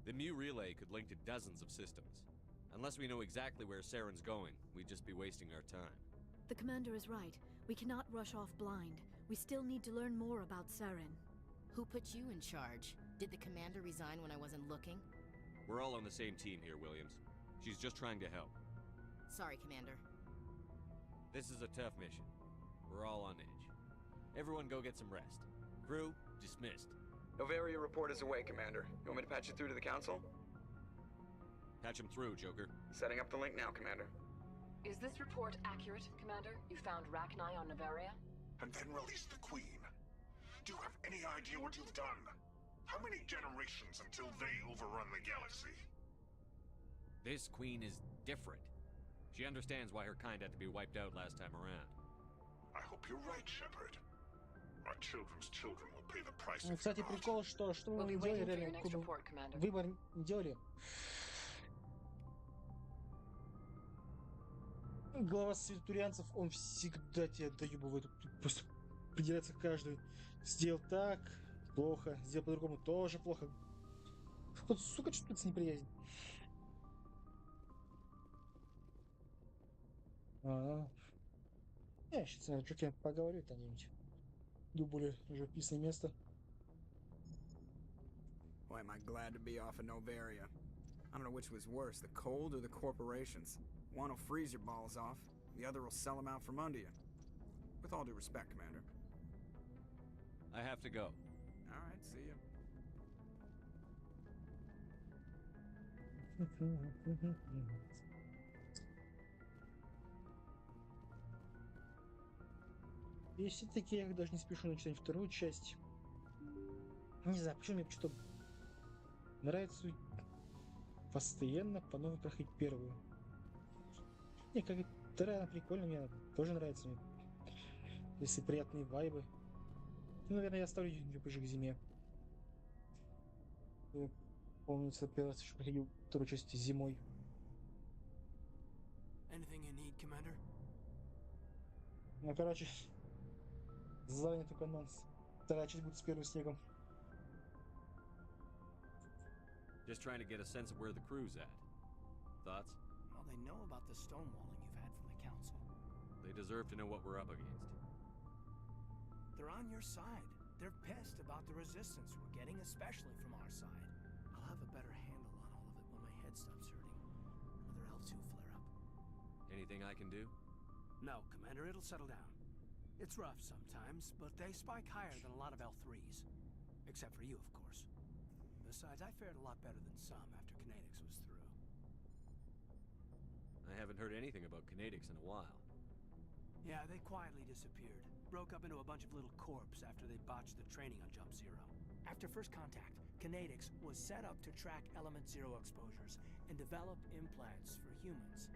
The Mu relay could link to dozens of systems. Unless we know exactly where Saren's going, we'd just be wasting our time. The commander is right. We cannot rush off blind. We still need to learn more about Saren. Who put you in charge? Did the commander resign when I wasn't looking? We're all on the same team here, Williams. She's just trying to help. Sorry, Commander. This is a tough mission. We're all on edge. Everyone go get some rest. Crew, dismissed. Novaria report is away, Commander. You want me to patch you through to the Council? Patch him through, Joker. Setting up the link now, Commander. Is this report accurate, Commander? You found Rachni on Novaria? And then released the Queen. Do you have any idea what you've done? How many generations until they overrun the galaxy? This Queen is different. She understands why her kind had to be wiped out last time around. I hope you're right, Shepard. Our children's children will pay the price Ну, if кстати, you're not. прикол, что мы We'll be не делали waiting for your реально, next какой бы report, Commander. выбор не делали. Глава святурианцев, он всегда тебя доебывает. Просто придирается к каждому. Сделал так, плохо. Сделал по-другому, тоже плохо. Вот, сука, чувствуется неприязнь. Я сейчас с Джокером поговорю там-нибудь. Иду более живописное место. Boy, am I glad to be off of Novaria. I don't know which was worse, the cold or the corporations. One will freeze your balls off, the other will sell them out from under you. With all due respect, Commander. I have to go. All right, see ya. И все-таки я даже не спешу начинать вторую часть. Не знаю, почему мне почему-то нравится постоянно по новой проходить первую. Не, как вторая, она прикольная, мне она тоже нравится. Если приятные вайбы. Ну, наверное, я оставлю ее ближе к зиме. Я, помнится, первый раз еще проходил вторую часть зимой. Anything you need, Commander? Ну, короче, заранее только анонс. Вторая часть будет с первым снегом. Just trying to get a sense of where the crew's at. Thoughts? Well, they know about the stonewalling you've had from the Council. They deserve to know what we're up against. They're on your side. They're pissed about the resistance we're getting, especially from our side. I'll have a better handle on all of it when my head stops hurting. Other elves who flare up. Anything I can do? No, Commander, it'll settle down. It's rough sometimes, but they spike higher than a lot of L3s. Except for you, of course. Besides, I fared a lot better than some after Kinetics was through. I haven't heard anything about Kinetics in a while. Yeah, they quietly disappeared. Broke up into a bunch of little corps after they botched the training on Jump Zero. After first contact, Kinetics was set up to track Element Zero exposures and develop implants for humans.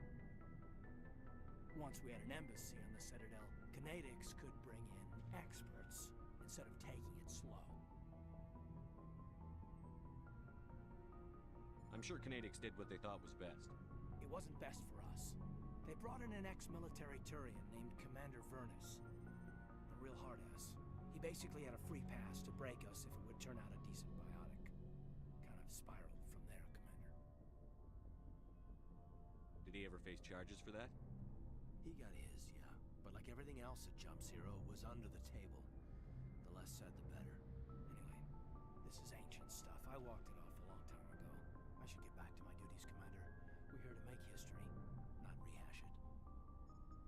Once we had an embassy on the Citadel, Kinetics could bring in experts instead of taking it slow. I'm sure Kinetics did what they thought was best. It wasn't best for us. They brought in an ex-military Turian named Commander Vernus. A real hard-ass. He basically had a free pass to break us if it would turn out a decent biotic. Kind of spiraled from there, Commander. Did he ever face charges for that? He got his, yeah. But like everything else at Jump Zero, was under the table. The less said, the better. Anyway, this is ancient stuff. I walked it off a long time ago. I should get back to my duties, Commander. We're here to make history, not rehash it.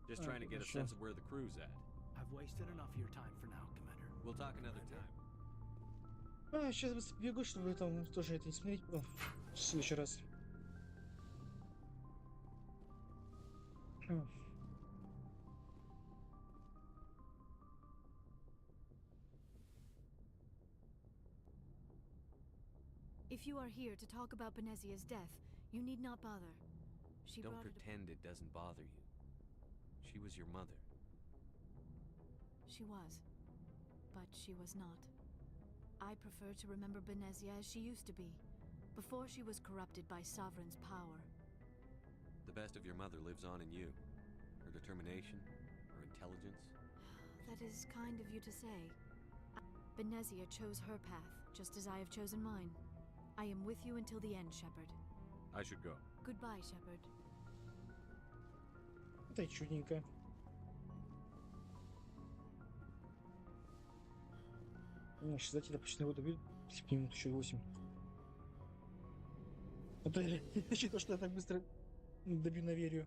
Just trying to get a sense of where the crew's at. I've wasted enough of your time for now, Commander. We'll talk another time. Сейчас быстро бегу, чтобы там тоже это не смотреть. О, в следующий раз. If you are here to talk about Benezia's death, you need not bother. She Don't brought pretend it doesn't bother you. She was your mother. She was. But she was not. I prefer to remember Benezia as she used to be, before she was corrupted by Sovereign's power. The best of your mother lives on in you. Her determination, her intelligence. That is kind of you to say. Benezia chose her path, just as I have chosen mine. I am with you until the end, Shepard. I should go. Goodbye, Shepard. Это чудненько. Сейчас за тебя почти его добьют. 10 минут, еще 8. Это еще то, что я так быстро добью на верю.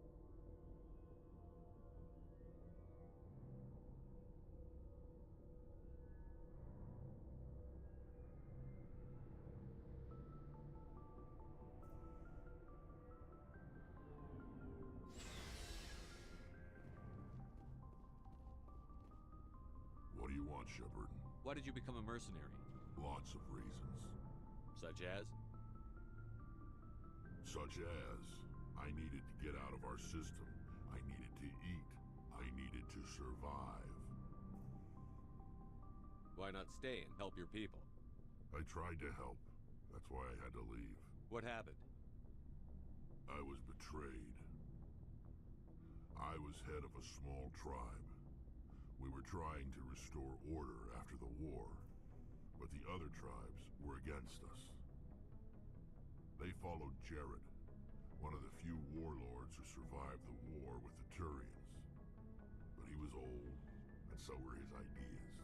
What do you want, Shepard? Why did you become a mercenary? Lots of reasons. Such as? Such as, I needed to get out of our system. I needed to eat. I needed to survive. Why not stay and help your people? I tried to help. That's why I had to leave. What happened? I was betrayed. I was head of a small tribe. We were trying to restore order after the war, but the other tribes were against us. They followed Jared, one of the few warlords who survived the war with the Turians. But he was old, and so were his ideas.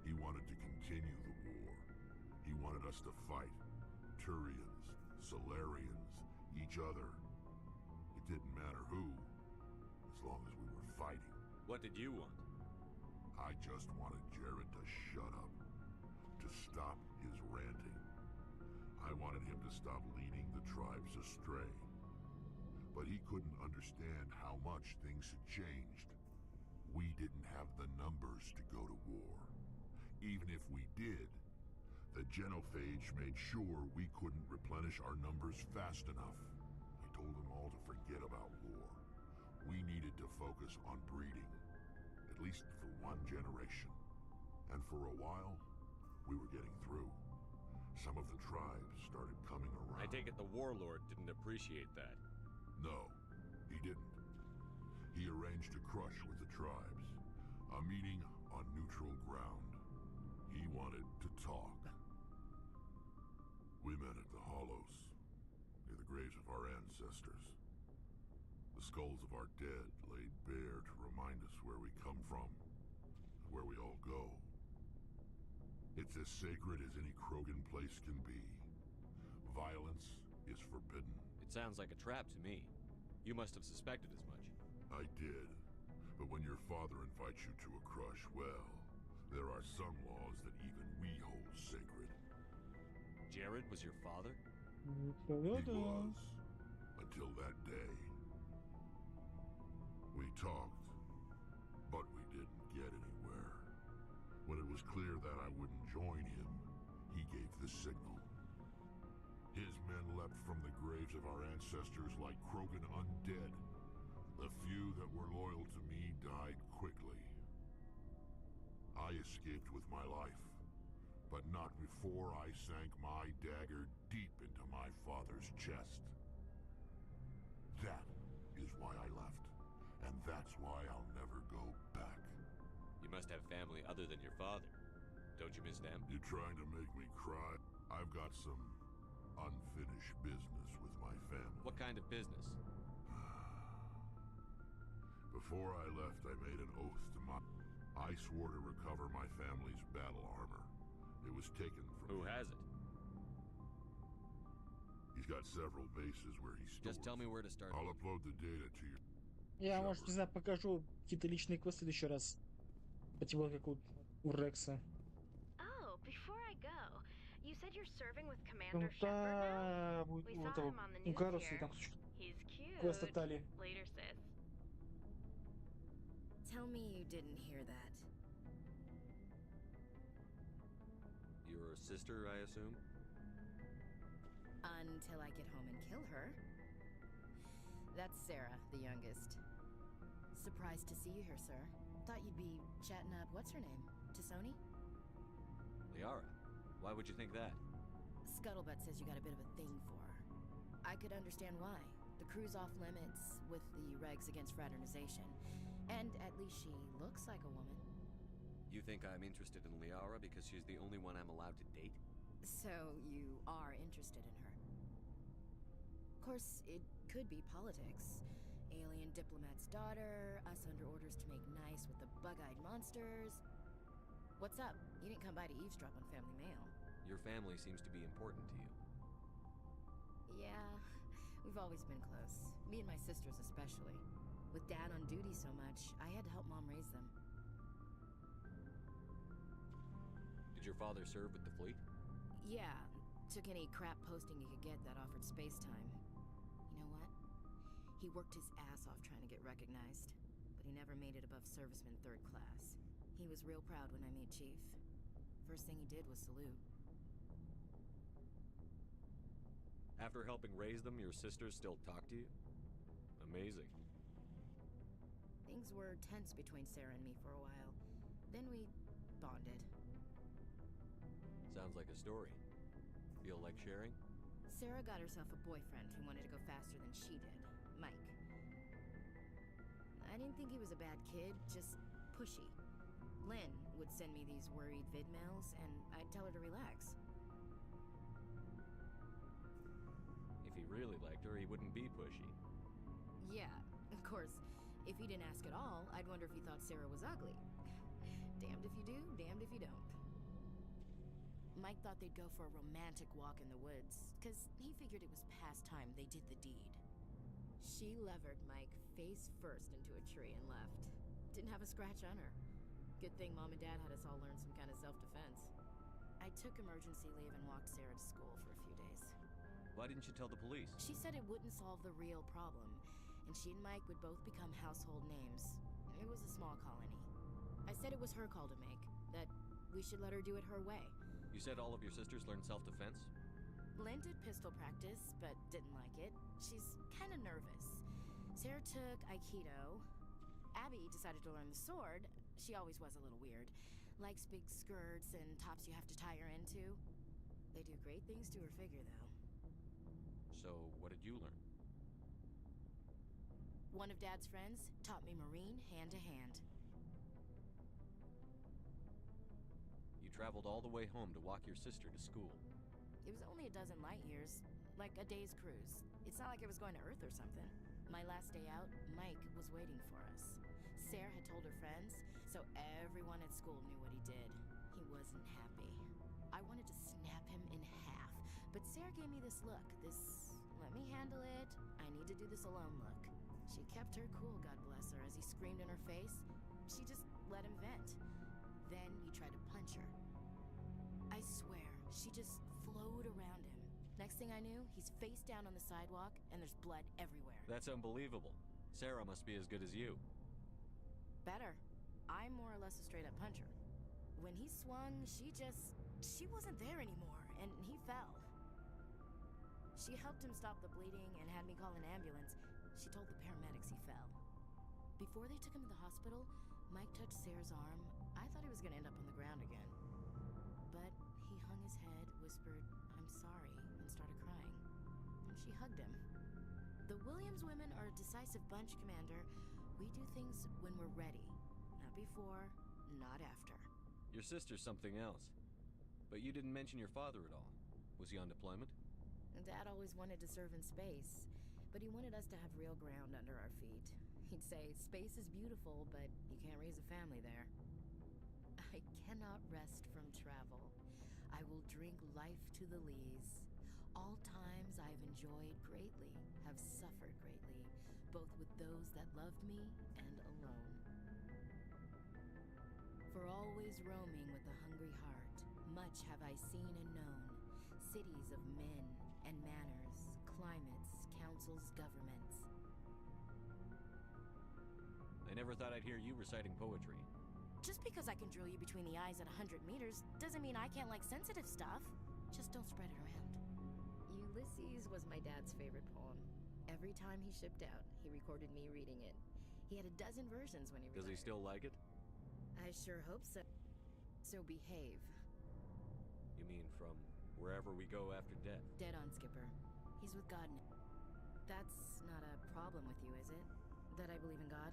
He wanted to continue the war. He wanted us to fight. Turians, Solarians, each other. It didn't matter who, as long as we were fighting. What did you want? I just wanted Jared to shut up, to stop his ranting. I wanted him to stop leading the tribes astray. But he couldn't understand how much things had changed. We didn't have the numbers to go to war. Even if we did, the genophage made sure we couldn't replenish our numbers fast enough. I told them all to forget about war. We needed to focus on breeding, at least for one generation. And for a while, we were getting through. Some of the tribes started coming around. I take it the warlord didn't appreciate that. No, he didn't. He arranged a crush with the tribes, a meeting on neutral ground. He wanted to talk. We met at the Hollows, near the graves of our ancestors. The skulls of our dead laid bare to remind us where we come from, and where we all go. It's as sacred as any Krogan place can be. Violence is forbidden. It sounds like a trap to me. You must have suspected as much. I did. But when your father invites you to a crush, well, there are some laws that even we hold sacred. Jared was your father? He was. Until that day. We talked, but we didn't get anywhere. When it was clear that I wouldn't join him, he gave the signal. His men leapt from the graves of our ancestors like Krogan undead. The few that were loyal to me died quickly. I escaped with my life, but not before I sank my dagger deep into my father's chest. That is why I left, and that's why I'll never go back. You must have family other than your father. Don't you miss them? You trying to make me cry? I've got some unfinished business with my family. What kind of business? Before I left, I made an oath to my... I swore to recover my family's battle armor. It was taken from Who him. has it? He's got several bases where he stores. Just tell me where to start. I'll upload the data to your... Я, может, не знаю, покажу какие-то личные квесты еще раз. По типу, как у Рекса. Oh, before I go, you said you're serving with Ну Commander Shepard now? да, We у saw этого, him on the у news Каруса, here. там He's квест cute. от Тали. Later, sis. Tell me you didn't hear that. Your sister, I assume? Until I get home and kill her. That's Sarah, the youngest. Surprised to see you here, sir. Thought you'd be chatting up, what's her name? Tisoni? Liara. Why would you think that? Scuttlebutt says you got a bit of a thing for her. I could understand why. The crew's off limits with the regs against fraternization. And at least she looks like a woman. You think I'm interested in Liara because she's the only one I'm allowed to date? So you are interested in her. Of course, it could be politics. Alien diplomat's daughter, us under orders to make nice with the bug-eyed monsters. What's up? You didn't come by to eavesdrop on family mail. Your family seems to be important to you. Yeah, we've always been close. Me and my sisters especially. With Dad on duty so much, I had to help Mom raise them. Did your father serve with the fleet? Yeah, took any crap posting he could get that offered space time. You know what? He worked his ass off trying to get recognized, but he never made it above serviceman 3rd class. He was real proud when I made Chief. First thing he did was salute. After helping raise them, your sisters still talk to you? Amazing. Things were tense between Sarah and me for a while. Then we bonded. Sounds like a story. Feel like sharing? Sarah got herself a boyfriend who wanted to go faster than she did, Mike. I didn't think he was a bad kid, just pushy. Lynn would send me these worried vid mails, and I'd tell her to relax. If he really liked her, he wouldn't be pushy. Yeah, of course, if he didn't ask at all, I'd wonder if he thought Sarah was ugly. Damned if you do, damned if you don't. Mike thought they'd go for a romantic walk in the woods, because he figured it was past time they did the deed. She levered Mike face first into a tree and left. Didn't have a scratch on her. Good thing Mom and Dad had us all learn some kind of self-defense. I took emergency leave and walked Sarah to school for a few days. Why didn't you tell the police? She said it wouldn't solve the real problem, and she and Mike would both become household names. It was a small colony. I said it was her call to make, that we should let her do it her way. You said all of your sisters learned self-defense? Lynn did pistol practice, but didn't like it. She's kind of nervous. Sarah took Aikido. Abby decided to learn the sword. She always was a little weird. Likes big skirts and tops you have to tie her into. They do great things to her figure, though. So, what did you learn? One of Dad's friends taught me Marine hand-to-hand. You traveled all the way home to walk your sister to school. It was only a dozen light years, like a day's cruise. It's not like it was going to Earth or something. My last day out, Mike was waiting for us. Sarah had told her friends, so everyone at school knew what he did. He wasn't happy. I wanted to snap him in half, but Sarah gave me this look, this let me handle it, I need to do this alone look. She kept her cool, God bless her, as he screamed in her face. She just let him vent. Then he tried to punch her. I swear, she just flowed around him. Next thing I knew, he's face down on the sidewalk, and there's blood everywhere. That's unbelievable. Sarah must be as good as you. Better. I'm more or less a straight-up puncher. When he swung, she wasn't there anymore, and he fell. She helped him stop the bleeding and had me call an ambulance. She told the paramedics he fell. Before they took him to the hospital, Mike touched Sarah's arm. I thought he was gonna end up on the ground again. But he hung his head, whispered, "I'm sorry," and started crying. And she hugged him. The Williams women are a decisive bunch, Commander. We do things when we're ready. Not before, not after. Your sister's something else. But you didn't mention your father at all. Was he on deployment? Dad always wanted to serve in space, but he wanted us to have real ground under our feet. He'd say, space is beautiful, but you can't raise a family there. I cannot rest from travel. I will drink life to the lees. All times I have enjoyed greatly, have suffered greatly, both with those that loved me and alone. For always roaming with a hungry heart, much have I seen and known, cities of men and manners, climates, councils, governments. I never thought I'd hear you reciting poetry. Just because I can drill you between the eyes at 100 meters doesn't mean I can't like sensitive stuff. Just don't spread it around. Ulysses was my dad's favorite poem. Every time he shipped out, he recorded me reading it. He had a dozen versions when he retired. Does he still like it? I sure hope so. So behave. You mean from wherever we go after death? Dead on, Skipper. He's with God now. That's not a problem with you, is it? That I believe in God?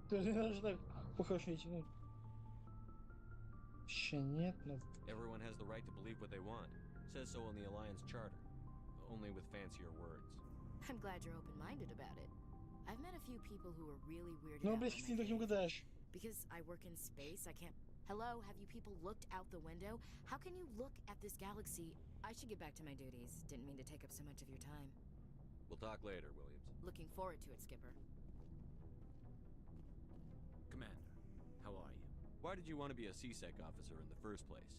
Даже так похоже, ну... Еще нет, но... Everyone has the right to believe what they want. Says so in the Alliance Charter. Only with fancier words. I'm glad you're open-minded about it. I've met a few people who are really weirded Ну, out блядь, by с ним my так не faith. угадаешь. Because I work in space, I can't... Hello, have you people looked out the window? How can you look at this galaxy? I should get back to my duties. Didn't mean to take up so much of your time. We'll talk later, Williams. Looking forward to it, Skipper. Commander, how are you? Why did you want to be a CSEC officer in the first place?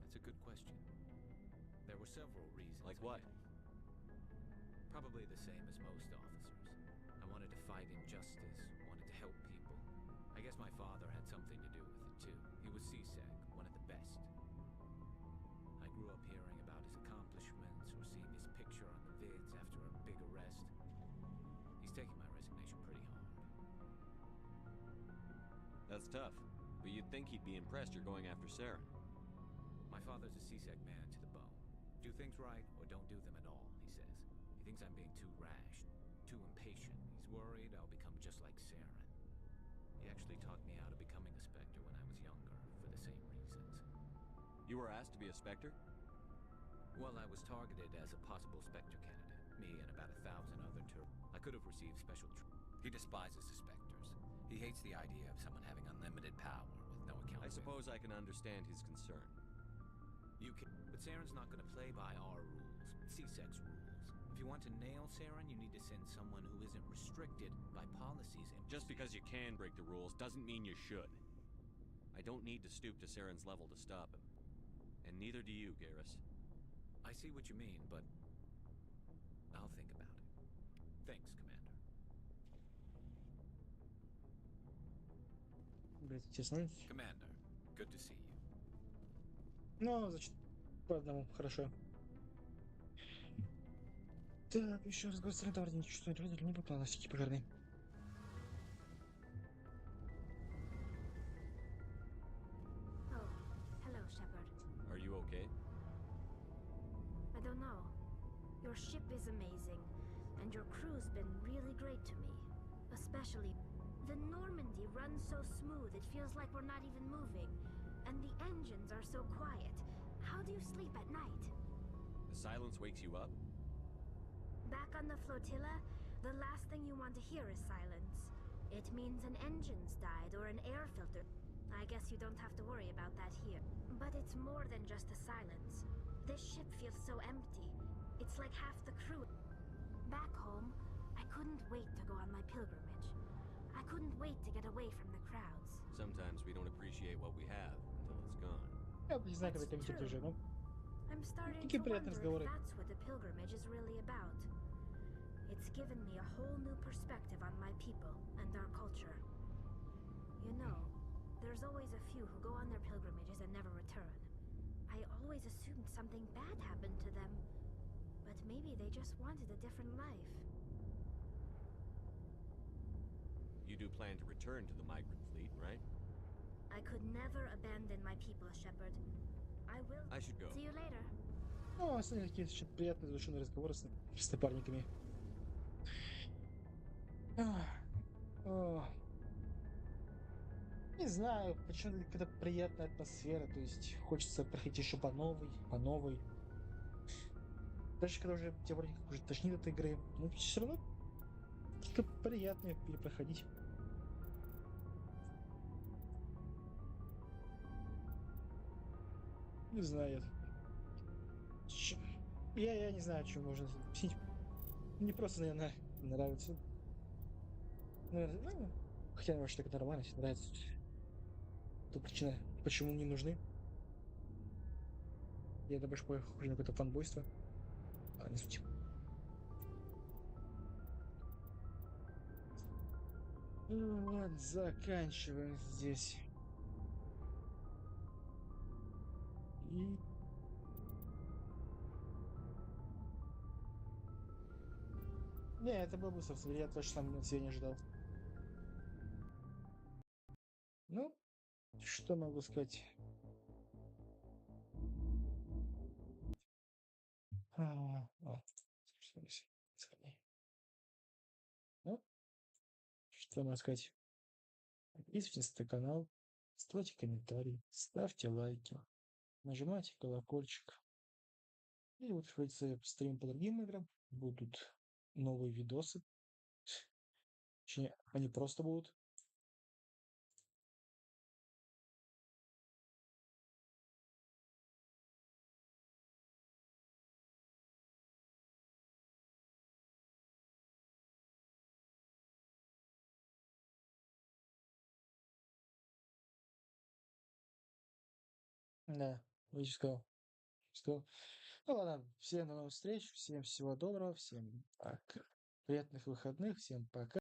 That's a good question. There were several reasons. Like what? Probably the same as most officers. I wanted to fight injustice, wanted to help people. I guess my father had something to do with it too. He was CSEC, one of the best. I grew up hearing about his accomplishments or seeing his picture on the vids after a big arrest. He's taking my resignation pretty hard. That's tough. But you'd think he'd be impressed you're going after Saren. My father's a CSEC man to the bone. Do things right or don't do them at all, he says. He thinks I'm being too rash, too impatient. He's worried I'll become just like Saren. He actually talked me out of becoming a Spectre when I was younger, for the same reasons. You were asked to be a Spectre? Well, I was targeted as a possible Spectre candidate. Me and about 1,000 other I could have received special He despises the Spectres. He hates the idea of someone having unlimited power with no accountability. I suppose I can understand his concern. You can, but Saren's not going to play by our rules, CSEC's rules. If you want to nail Saren, you need to send someone who isn't restricted by policies and... Just because you can break the rules doesn't mean you should. I don't need to stoop to Saren's level to stop him. And neither do you, Garrus. I see what you mean, but... I'll think about it. Thanks, Commander. Блять, честно. Commander, good to see you. Ну, значит, по одному, хорошо. Так, еще раз говорю, стрим товар, ничего не по плану, всякие погорные. Oh, hello, Shepard. Are you okay? I don't know. Your ship is amazing, and your crew's been really great to me. Especially, the Normandy runs so smooth it feels like we're not even moving. And the engines are so quiet. How do you sleep at night? The silence wakes you up? Back on the flotilla, the last thing you want to hear is silence. It means an engine's died or an air filter. I guess you don't have to worry about that here. But it's more than just the silence. This ship feels so empty. It's like half the crew. Back home, I couldn't wait to go on my pilgrimage. I couldn't wait to get away from the crowds. Sometimes we don't appreciate what we have until it's gone. Я не знаю, когда комитет уже, ну. I'm starting Такие to приятные wonder разговоры. if that's what the pilgrimage is really about. It's given me a whole new perspective on my people and our culture. You know, there's always a few who go on their pilgrimages and never return. I always assumed something bad happened to them, but maybe they just wanted a different life. You do plan to return to the migrant fleet, right? I could never abandon my people, Shepard. I will. I should go. See you later. Ну, остальные такие очень приятные, задушевные разговоры с напарниками. Не знаю, почему какая-то приятная атмосфера, то есть хочется проходить еще по новой, по новой. Даже когда уже тебя вроде как уже тошнит от игры, но все равно как-то приятно перепроходить. Не знаю. Я не знаю, что можно объяснить. Мне просто, наверное, нравится. Наверное, ну, хотя, может, так нормально, если нравится. То причина, почему мне нужны. Я это больше похоже на какое-то фанбойство. А, не суть. Ну вот, заканчиваем здесь. И... Не, это было бы, собственно, я точно сам себя не ожидал. Ну, что могу сказать? Что здесь? Ну, что могу сказать? Подписывайтесь на канал, ставьте комментарии, ставьте лайки, нажимайте колокольчик. И вот, как стрим по другим играм. Будут новые видосы. Точнее, они просто будут. Да, я сказал. Что? Ну ладно, всем до новых встреч, всем всего доброго, всем пока. Приятных выходных, всем пока.